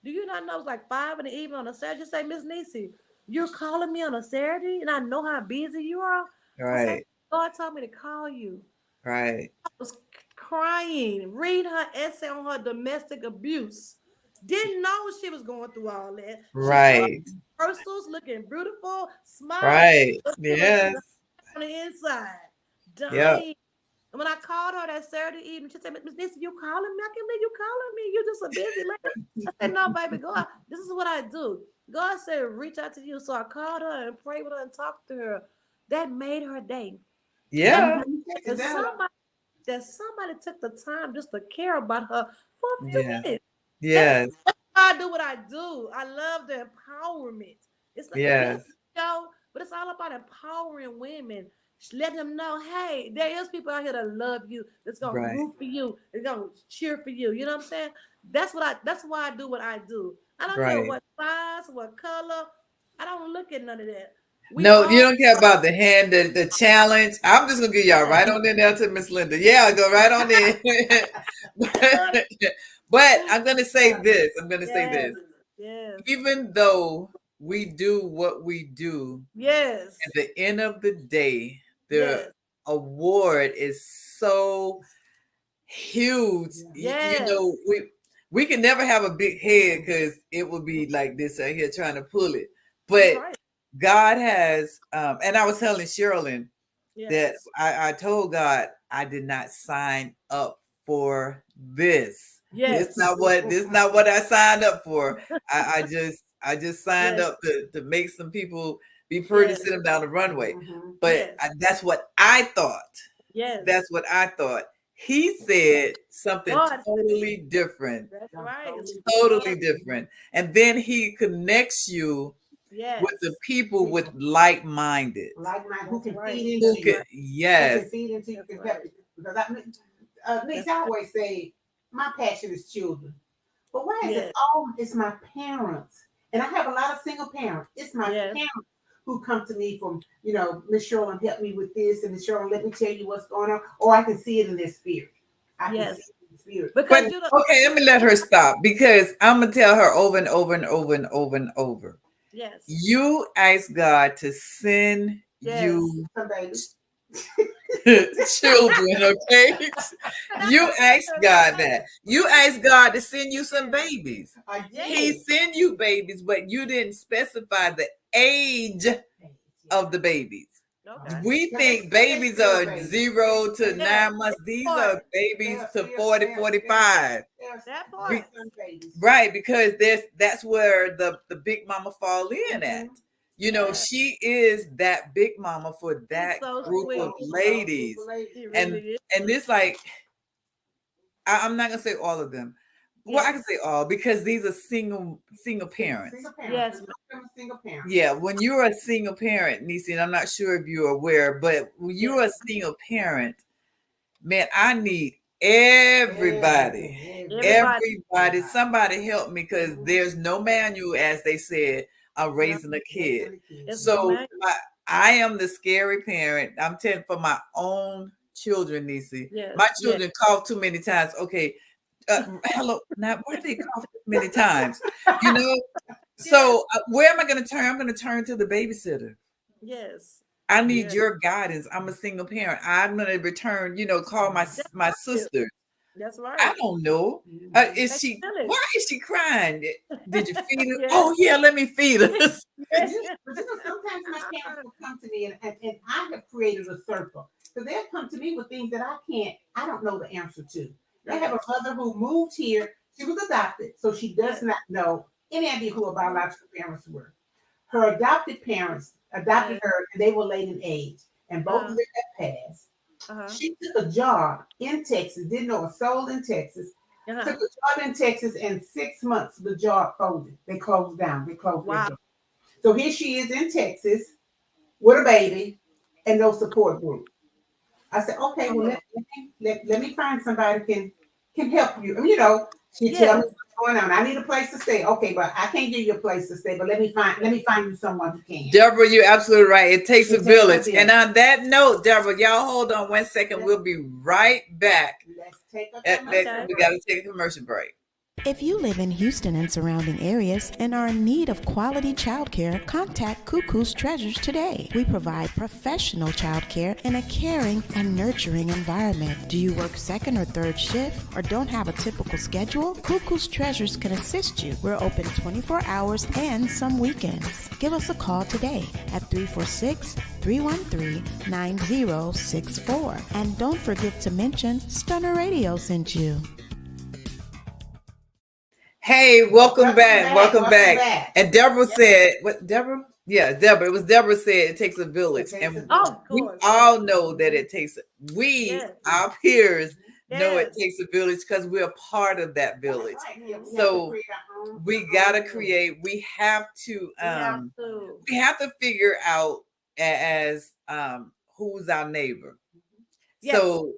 Do you not know it's like 5 in the evening on a Saturday? Just say, Miss Niecy, you're calling me on a Saturday, and I know how busy you are. I said, Right. God told me to call you. Right. I was crying, read her essay on her domestic abuse. Didn't know she was going through all that. She showed up Right. rehearsals looking beautiful, smiling, Right. but she was Yes. on the inside, Yep. dying. And when I called her that Saturday evening, she said, Miss Niecy, you calling me? I can't believe you calling me. You're just a busy lady. I said, no, baby, God, this is what I do. God said, reach out to you. So I called her and prayed with her and talked to her. That made her day. Yeah. And somebody took the time just to care about her for a few Yeah. minutes. Yes. That's why I do what I do. I love the empowerment. It's like, yes, Yes. but it's all about empowering women. Let them know, hey, there is people out here that love you, that's gonna Right. root for you, that's gonna cheer for you. You know what I'm saying? That's why I do what I do. I don't care Right. what size, what color. I don't look at none of that. We No, you all don't care about the hand, the challenge. I'm just gonna give y'all right on in there to Miss Linda. Yeah, go right on in. but I'm gonna say this. I'm gonna say yes, this. yes, Even though we do what we do, yes, at the end of the day, the yes, award is so huge. You yes. know, we can never have a big head because it will be like this right here trying to pull it. That's But right. God has, and I was telling Sharilyn that Yes. I told God I did not sign up for this. Yes. This is not what I signed up for. I just signed Yes. up to make some people be pretty, Yes. sit them down the runway. Mm-hmm. But Yes. that's what I thought. Yes. That's what I thought. He said something God said, totally different. that's right. Totally different. And then he connects you with the Yes. people with like-minded. Like-minded, who That's can right. feed Who into can, you. Who yes, can feed into you, That's can right. help you. Because Niece, I always say, my passion is children. But why is it Yes. all? It's my parents. And I have a lot of single parents. It's my Yes. parents who come to me from, Miss Sharilyn, help me with this, and Miss Sharilyn, let me tell you what's going on. Or I can see it in their spirit. I can Yes. see it in the spirit. but Because you don't. okay, let me let her stop because I'm gonna tell her over and over and over and over and over. Yes. You ask God to send Yes. you Some babies. children, okay? You ask God that. You ask God to send you some Yes. babies. I He did. send you babies, but you didn't specify the age of the babies. Okay. We Yeah, think they babies still are babies. 0 to Yes. 9 months. These Part. are babies They're to still, 40, 45. That they're part. some babies. Right, because that's where the big mama fall in at. You know, Yes. she is that big mama for She's that so group of sweet. ladies. She And really is. it's like I'm not gonna say all of them. Well, I Yes. can say all because these are single parents. Single Yes. parents. Single parents. Yeah, when you're a single parent, Niecy, and I'm not sure if you're aware, but when you're a single parent, man, I need everybody. Everybody. Somebody help me because there's no manual, as they said, on raising a kid. It's no So man. I am the scary parent. I'm telling for my own children, Niecy. Yes. My Yes. children cough too many times. Okay, hello. Now, why do they cough too many times? You know. So where am I going to turn? I'm going to turn to the babysitter. Yes. I need Yes. your guidance. I'm a single parent. I'm going to return. Call my sister. That's I right. don't know. That's silly. Why is she crying? Did you feed her? Yes. Oh yeah, let me feed her. But sometimes my parents will come to me and I have created a circle. So they'll come to me with things that I don't know the answer to. I have a mother who moved here. She was adopted, so she does not know any idea who her biological parents were. Her adopted parents adopted her, and they were late in age, and both of them had passed. She took a job in Texas, didn't know a soul in Texas. Took a job in Texas, and 6 months the job folded. They closed down. They closed their job. So here she is in Texas with a baby and no support group. I said, okay, well, let me find somebody can help you. She tell me what's going on. I need a place to stay. Okay, but I can't give you a place to stay. But let me find you someone who can. Deborah, you're absolutely right. It takes a village. And on that note, Deborah, y'all hold on 1 second. We'll be right back. Let's take a commercial break. We got to take a commercial break. If you live in Houston and surrounding areas and are in need of quality childcare, contact Cuckoo's Treasures today. We provide professional childcare in a caring and nurturing environment. Do you work second or third shift or don't have a typical schedule? Cuckoo's Treasures can assist you. We're open 24 hours and some weekends. Give us a call today at 346-313-9064. And don't forget to mention Stunner Radio sent you. Hey, welcome back. And Deborah said, what, Deborah? Yeah, Deborah. It was Deborah said it takes a village. And we all know that it takes, our peers, know it takes a village because we're a part of that village. Right. So we got to create, we have to figure out as who's our neighbor. Yes. So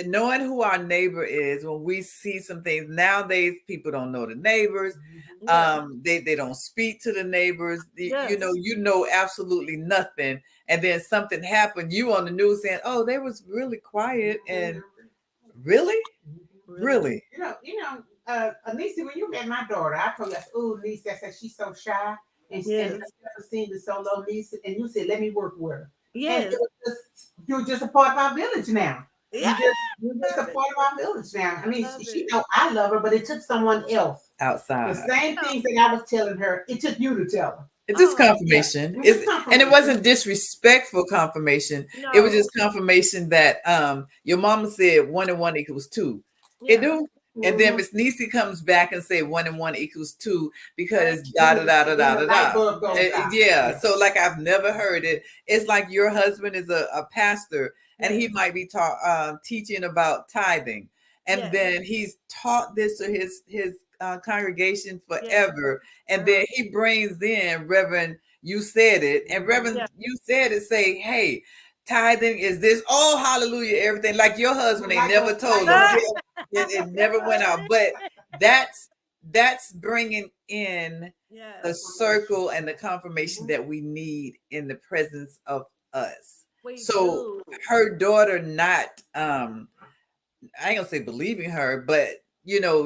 knowing who our neighbor is, when we see some things nowadays, people don't know the neighbors. They don't speak to the neighbors. Yes. You know absolutely nothing. And then something happened. You on the news saying, "Oh, they was really quiet." And really. Niecy, when you met my daughter, I told you, "Oh, Niecy," I said she's so shy, and I've never seen the solo Niecy. And you said, "Let me work with her." Yes. And you're just a part of our village now. Yeah. You're just a part of our village now. I mean, she know I love her, but it took someone else outside. The same things that I was telling her, it took you to tell her. It's just confirmation. Yeah. And it wasn't disrespectful confirmation. No. It was just confirmation that your mama said 1 and 1 equals 2. Yeah. It do. And then Miss Niecy comes back and say 1 and 1 equals 2 because da da da da da da. Yeah. So like I've never heard it. It's like your husband is a pastor and he might be teaching about tithing, and then he's taught this to his congregation forever, and then he brings in Reverend. You said it, and Reverend, you said it. Say, hey. Tithing is this, oh hallelujah, everything like your husband ain't never told him. It never went out, but that's bringing in the circle and the confirmation that we need in the presence of us. Her daughter not I ain't gonna say believing her, but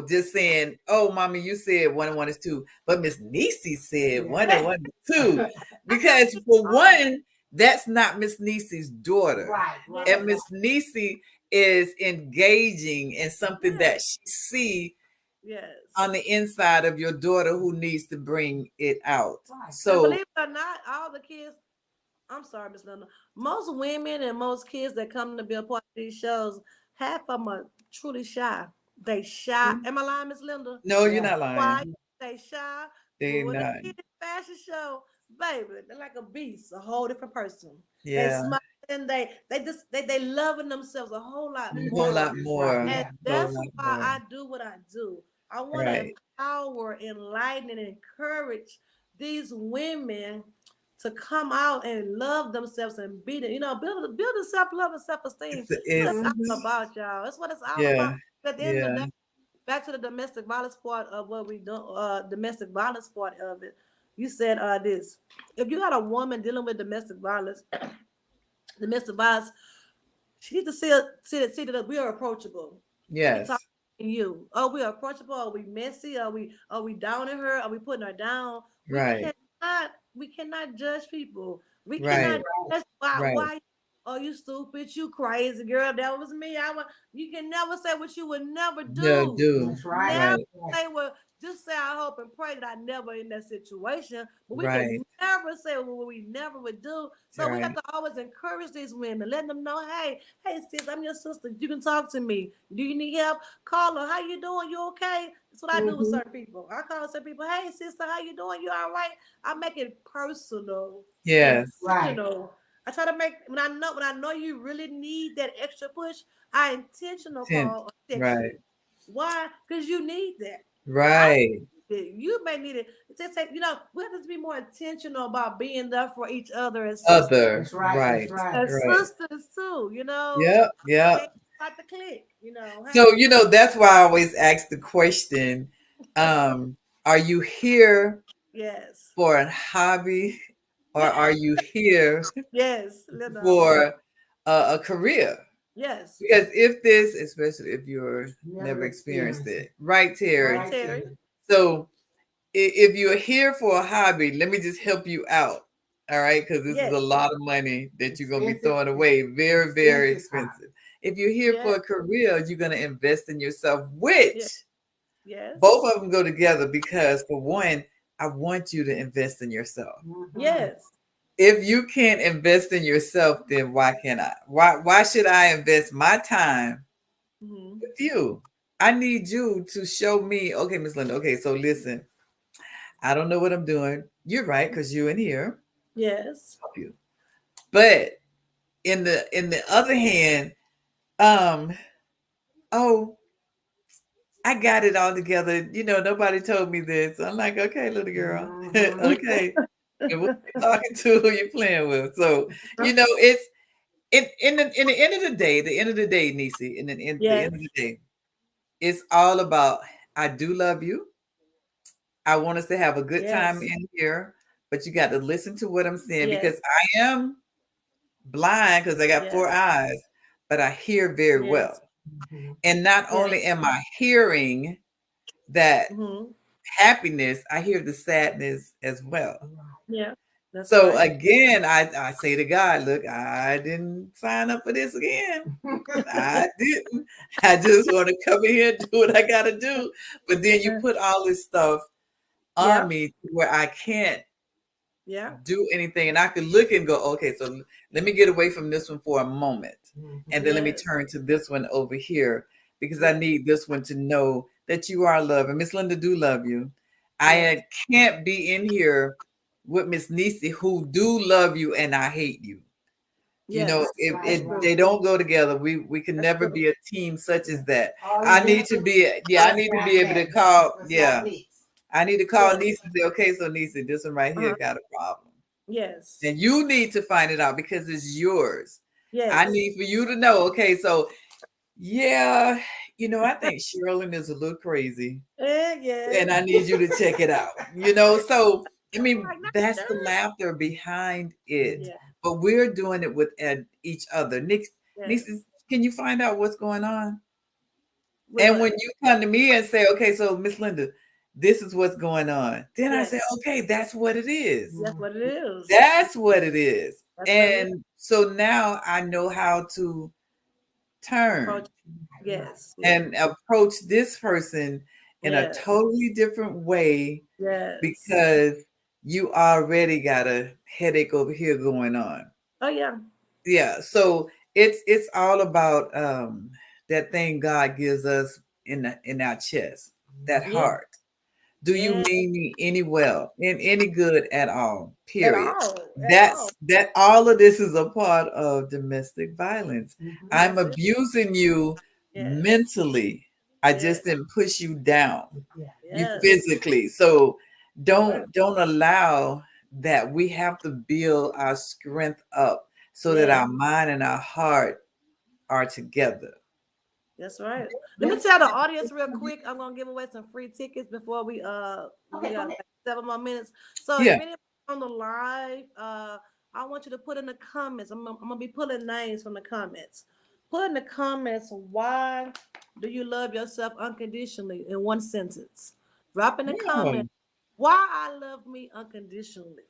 just saying, oh mommy, you said 1 and 1 is 2, but Miss Niecy said 1 and 1 is 2, because for one, that's not Miss Niecy's daughter. Right. And Miss Niecy is engaging in something that she see on the inside of your daughter who needs to bring it out. Right. So and believe it or not, all the kids, I'm sorry, Miss Linda, most women and most kids that come to be a part of these shows, half of them are truly shy. They shy. Mm-hmm. Am I lying, Miss Linda? No, you're not lying. Why? They shy. They're not. They get a fashion show, baby, they're like a beast, a whole different person. Yeah. They smile and they loving themselves a whole lot more. A whole lot more. And that's why I do what I do. I want to empower, enlighten, and encourage these women to come out and love themselves and build a self-love and self-esteem. That's all about, y'all. That's what it's all about. At the end of the day, back to the domestic violence part of what we do, domestic violence part of it. You said this. If you got a woman dealing with domestic violence, she needs to see that we are approachable. Yes. You. Oh, we are approachable. Are we messy? Are we downing her? Are we putting her down? We cannot judge people. We cannot judge why. Oh, you stupid, you crazy girl. That was me. You can never say what you would never do. No, do. That's right. Never say what. Just say I hope and pray that I never in that situation. But we can never say what we never would do. So we have to always encourage these women, letting them know, hey sis, I'm your sister. You can talk to me. Do you need help? Call her. How you doing? You okay? That's what I do with certain people. I call certain people, hey sister, how you doing? You all right? I make it personal. Yes. Right. I try to make when I know you really need that extra push, I intentional call or text you. Why? Because you need that. Right. You may need it. Just say, we have to be more intentional about being there for each other as sisters. Right. As sisters too, Yep. Not the click, So, that's why I always ask the question, are you here for a hobby, or are you here for a career? Yes. Because if this, especially if you're never experienced it, right, Terry? Right, Terry. So if you're here for a hobby, let me just help you out. All right, because this is a lot of money that you're gonna be throwing away. Very, very expensive. If you're here for a career, you're gonna invest in yourself, which both of them go together because for one, I want you to invest in yourself. Yes. If you can't invest in yourself, then why can't I? Why should I invest my time with you? I need you to show me, okay, Miss Linda. Okay, so listen, I don't know what I'm doing. You're right, because you're in here. Yes. Help you. But in the other hand, oh, I got it all together. Nobody told me this. I'm like, okay, little girl. Okay. And what you talking to, who you playing with. So, it's in the end of the day, Niecy, in the end of the day, it's all about I do love you. I want us to have a good time in here, but you got to listen to what I'm saying because I am blind because I got 4 eyes, but I hear very well. And not only am I hearing that happiness, I hear the sadness as well. Yeah. So again, I say to God, look, I didn't sign up for this again. I didn't. I just want to come in here and do what I got to do. But then you put all this stuff on me where I can't do anything. And I could look and go, okay, so let me get away from this one for a moment. And then let me turn to this one over here because I need this one to know that you are loved. And Miss Linda do love you. I can't be in here with Miss Niecy who do love you and I hate you. If they don't go together, we can never be a team such as that. I need to be able to call. I need to call Niecy and say, okay, so Niecy, this one right here got a problem. Yes. And you need to find it out because it's yours. Yes. I need for you to know, okay, so I think Sharilyn is a little crazy. And I need you to check it out. So I mean, that's the laughter behind it. Yeah. But we're doing it with each other. Niecy, can you find out what's going on? And when you come to me and say, okay, so Miss Linda, this is what's going on. Then I say, okay, that's what it is. That's what it is. That's what it is. And so now I know how to turn and approach this person in a totally different way because you already got a headache over here going on. Oh yeah. Yeah. So it's all about that thing God gives us in our chest, that heart. Do you mean me any well, in any good at all? Period. That all of this is a part of domestic violence. I'm abusing you mentally. I just didn't push you down. You physically. So don't allow that. We have to build our strength up so that our mind and our heart are together. That's right. Let me tell the audience real quick. I'm gonna give away some free tickets before we got like 7 more minutes. So if anybody on the live, I want you to put in the comments. I'm gonna be pulling names from the comments. Put in the comments, why do you love yourself unconditionally in one sentence? Drop in the comments why I love me unconditionally.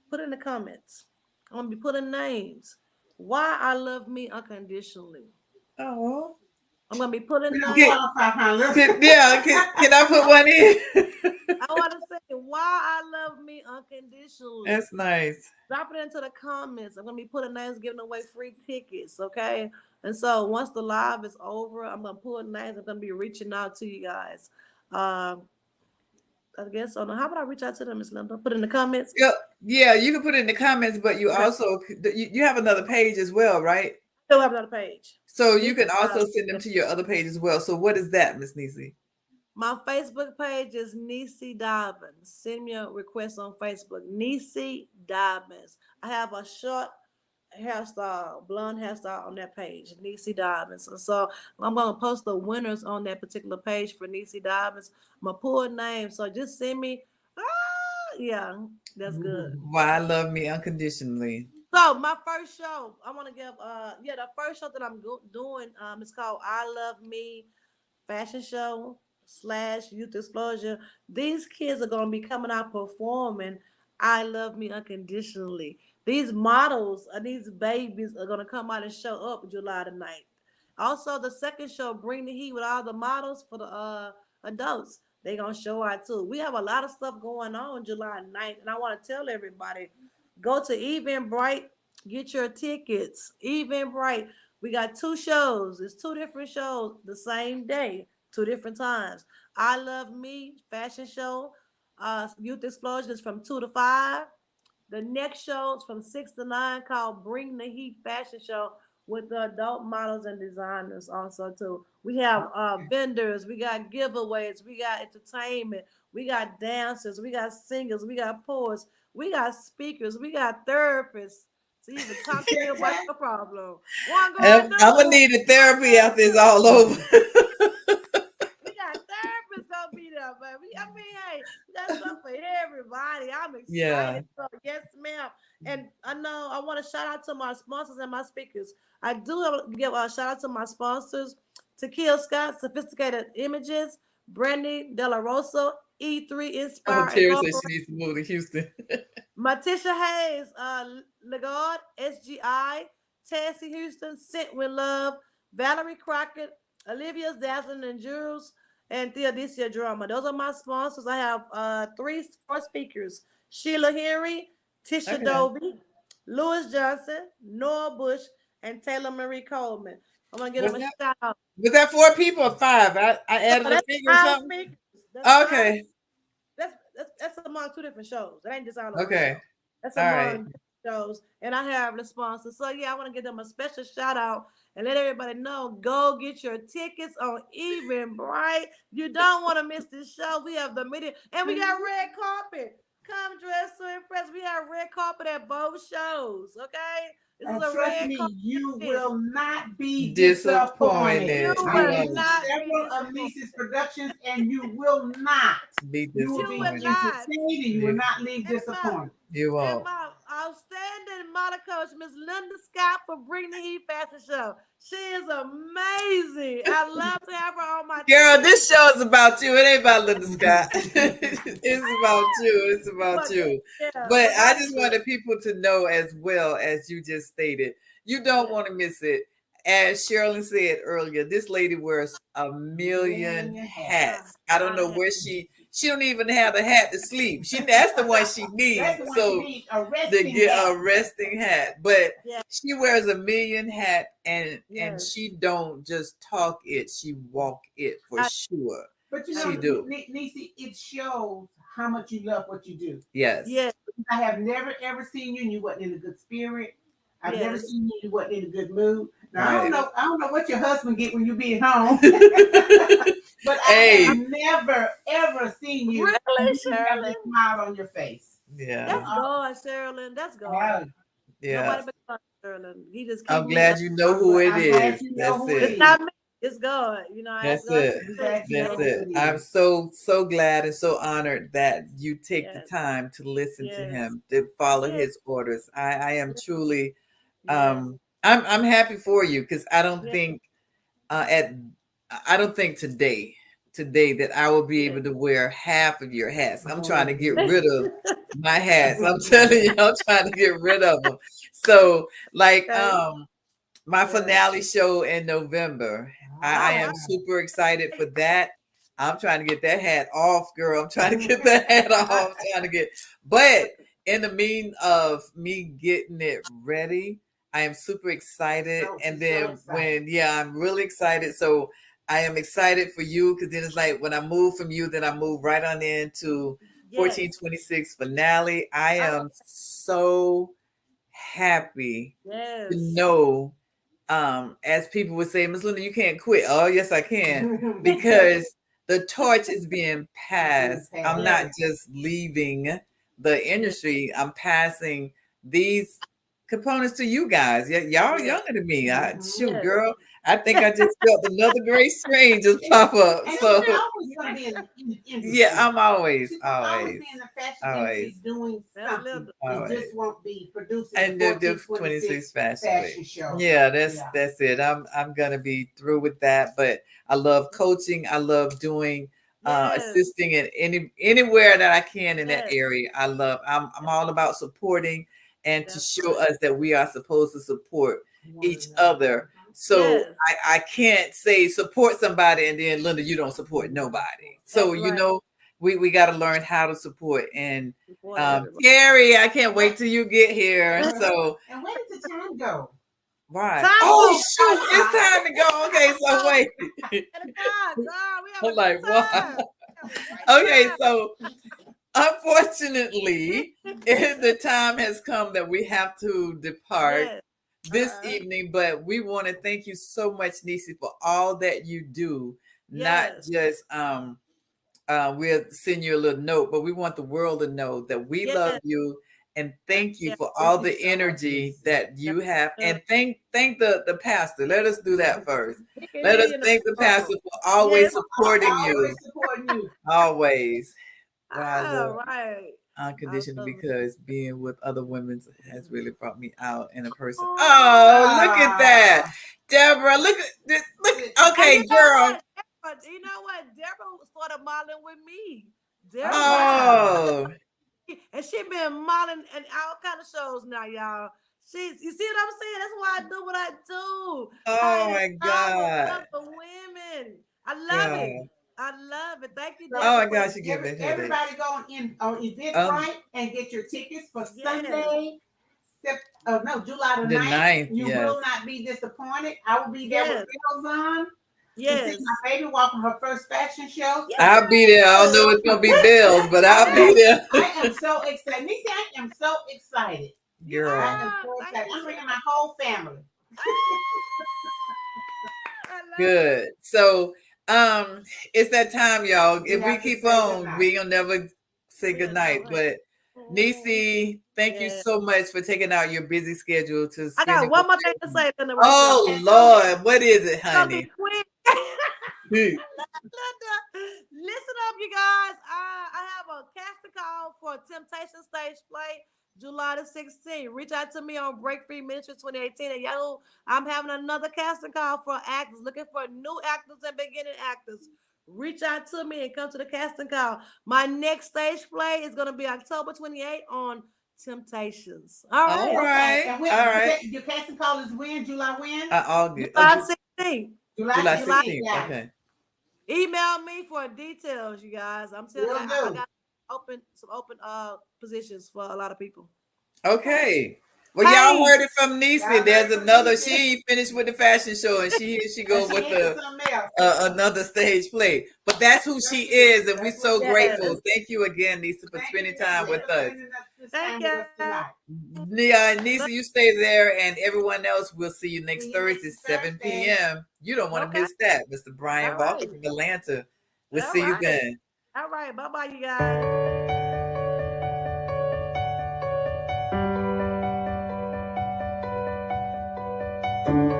Put in the comments. I'm gonna be putting names. Why I love me unconditionally. Oh. I'm gonna be putting names. Can I put one in? I want to say why I love me unconditionally. That's nice. Drop it into the comments. I'm gonna be putting names, giving away free tickets. Okay. And so once the live is over, I'm gonna pull names. I'm gonna be reaching out to you guys. I guess so. How about I reach out to them, Ms. Linda? Put it in the comments. Yeah, you can put it in the comments, but you also you have another page as well, right? Still have another page. So you can also send them to your other page as well. So what is that, Miss Niecy? My Facebook page is Niecy Dobbins. Send me a request on Facebook. Niecy Dobbins. I have a short hairstyle, blonde hairstyle on that page, Niecy Dobbins. So I'm going to post the winners on that particular page for Niecy Dobbins. I'm going to pull names. So just send me. Yeah, that's good. Why I love me unconditionally. So So my first show, I want to give the first show that I'm doing is called I Love Me Fashion Show / Youth Explosion. These kids are gonna be coming out performing I Love Me Unconditionally. These models these babies are gonna come out and show up July the 9th. Also, the second show, Bring the Heat, with all the models for the adults. They gonna show out too. We have a lot of stuff going on July 9th, and I want to tell everybody, go to Eventbrite, get your tickets. Eventbrite. We got 2 shows. It's 2 different shows the same day, 2 different times. I Love Me Fashion Show, Youth Explosion is from 2 to 5. The next show is from 6 to 9, called Bring the Heat Fashion Show, with the adult models and designers also too. We have vendors, we got giveaways, we got entertainment, we got dancers, we got singers, we got poets, we got speakers, we got therapists to even talk to you about your problem. I'm gonna need a therapy after it's all over. We got therapists gonna be there, baby. I mean, hey, that's stuff for everybody. I'm excited. Yeah. So, yes, ma'am. And I know I want to shout out to my sponsors and my speakers. I do give a shout out to my sponsors: Tequila Scott, Sophisticated Images, Brandy De La Rosa, E3 Inspire. Terry said she needs to move to Houston. Matisha Hayes, Legard, SGI, Tessie Houston, Sent with Love, Valerie Crockett, Olivia's Dazzling and Jewels, and Theodisia Drama. Those are my sponsors. I have 4 speakers: Sheila Henry, Tisha Dovey, Lewis Johnson, Noah Bush, and Taylor Marie Coleman. I'm gonna give them a shout out. Was that 4 people or 5? I added a figure or something. Okay. That's among 2 different shows. It ain't just all okay. That's among shows, and I have the sponsors. So yeah, I want to give them a special shout out and let everybody know. Go get your tickets on Eventbrite. You don't want to miss this show. We have the media, and we got red carpet. Come dress to impress. We have red carpet at both shows. Okay. This is a trust red me, carpet. you will not be disappointed. You will not several of Niecy's productions, and you will not be disappointed. You will be entertained. You will not leave disappointed. You won't. And my outstanding model coach, Miss Linda Scott, for Bring the Heat Fashion Show. She is amazing. I love to have her on my girl. team. This show is about you. It ain't about Linda Scott. It's about you. It's about you. Yeah, but I just wanted people to know, as well as you just stated, you don't want to miss it. As Sharilyn said earlier, this lady wears a million hats. I don't know where she don't even have a hat to sleep. That's the one she needs. So to get a resting hat. But she wears a million hat, and she don't just talk it, she walk it for sure. But you know, Niecy, it shows how much you love what you do. Yes. I have never ever seen you and you wasn't in a good spirit. I've never seen you and you wasn't in a good mood. Now I don't know what your husband get when you be at home. But I have never ever seen you really, have a smile on your face. Yeah. That's God, Sharilyn. That's God. Yeah. Nobody but Sharilyn. He just I'm glad you know who it is. That's it. It's not me. It's God. You know, that's it. That's it. I'm so glad and so honored that you take the time to listen to him, to follow his orders. I am truly I'm happy for you, because I don't think today that I will be able to wear half of your hats. I'm trying to get rid of my hats. I'm telling you, I'm trying to get rid of them. So like my finale show in November, I am super excited for that. I'm trying to get that hat off, girl. I'm trying to get that hat off. But in the mean of me getting it ready, I am super excited. And then I'm really excited. So I am excited for you, because then it's like when I move from you, then I move right on into 1426 finale. I am so happy to know, as people would say, Miss Linda, you can't quit. Oh, yes, I can, because the torch is being passed. I'm not just leaving the industry. I'm passing these components to you guys. Y'all younger than me. Shoot, girl, I think I just felt another great string just pop up. And so you're always going to be in the industry. Yeah, I'm always be in the fashion industry doing something. It just won't be producing and the the 26 fashion show. Yeah, that's it. I'm gonna be through with that. But I love coaching. I love doing assisting in anywhere that I can in that area. I'm all about supporting and to show us that we are supposed to support each other. So I can't say support somebody and then Linda, you don't support nobody. So we got to learn how to support. And Terry, I can't wait till you get here. So and where did the time go? Right. Shoot, it's time to go. Okay, so wait. I'm like, what? Okay, so unfortunately, the time has come that we have to depart this evening, but we want to thank you so much, Niecy, for all that you do. Not just we'll send you a little note, but we want the world to know that we love you and thank you for all the energy that you have. And thank the pastor. Let us do that first. Let us thank the pastor for always supporting you. Always. Unconditionally, because being with other women has really brought me out in a person. Oh, look at that. Deborah, look. Okay, girl. You know what? Deborah started modeling with me. Deborah. And she been modeling in all kind of shows now, y'all. You see what I'm saying? That's why I do what I do. Oh my God. For women. I love it. I love it. Thank you, Deborah. Oh my gosh, you give it. Everybody go on Eventbrite and get your tickets for Sunday. July the 9th. You will not be disappointed. I will be there with Bills on. To see my baby walk on her first fashion show. I'll be there. I don't know it's gonna be Bills, but I'll be there. I am so excited. Niecy, I am so excited. Girl. I am so excited. I'm bringing my whole family. Good. So it's that time, y'all. If we keep on, we'll never say goodnight. But Niecy, thank you so much for taking out your busy schedule to spend. I got one more thing to say. Oh Lord, what is it, honey? Listen up, you guys. I have a casting call for Temptation Stage Play July the 16th. Reach out to me on Breakfree Ministries 2018 and Yahoo. I'm having another casting call for actors, looking for new actors and beginning actors. Reach out to me and come to the casting call. My next stage play is going to be October 28th on Temptations. All right. And all right. Your casting call is when? July when? July 16th. July 16th. Okay. Email me for details, you guys. I'm telling you, I got some open positions for a lot of people. Okay. Well, y'all heard it from Niecy. There's another. She finished with the fashion show, and she goes with another stage play. But that's who she is, and we're so grateful. Thank you again, Niecy, for spending time with us. Thank you. Niecy, you stay there, and everyone else, we'll see you next Thursday, 7 p.m. You don't want to miss that, Mr. Brian Walker from Atlanta. We'll see you then. All right. Bye-bye, you guys. Thank you.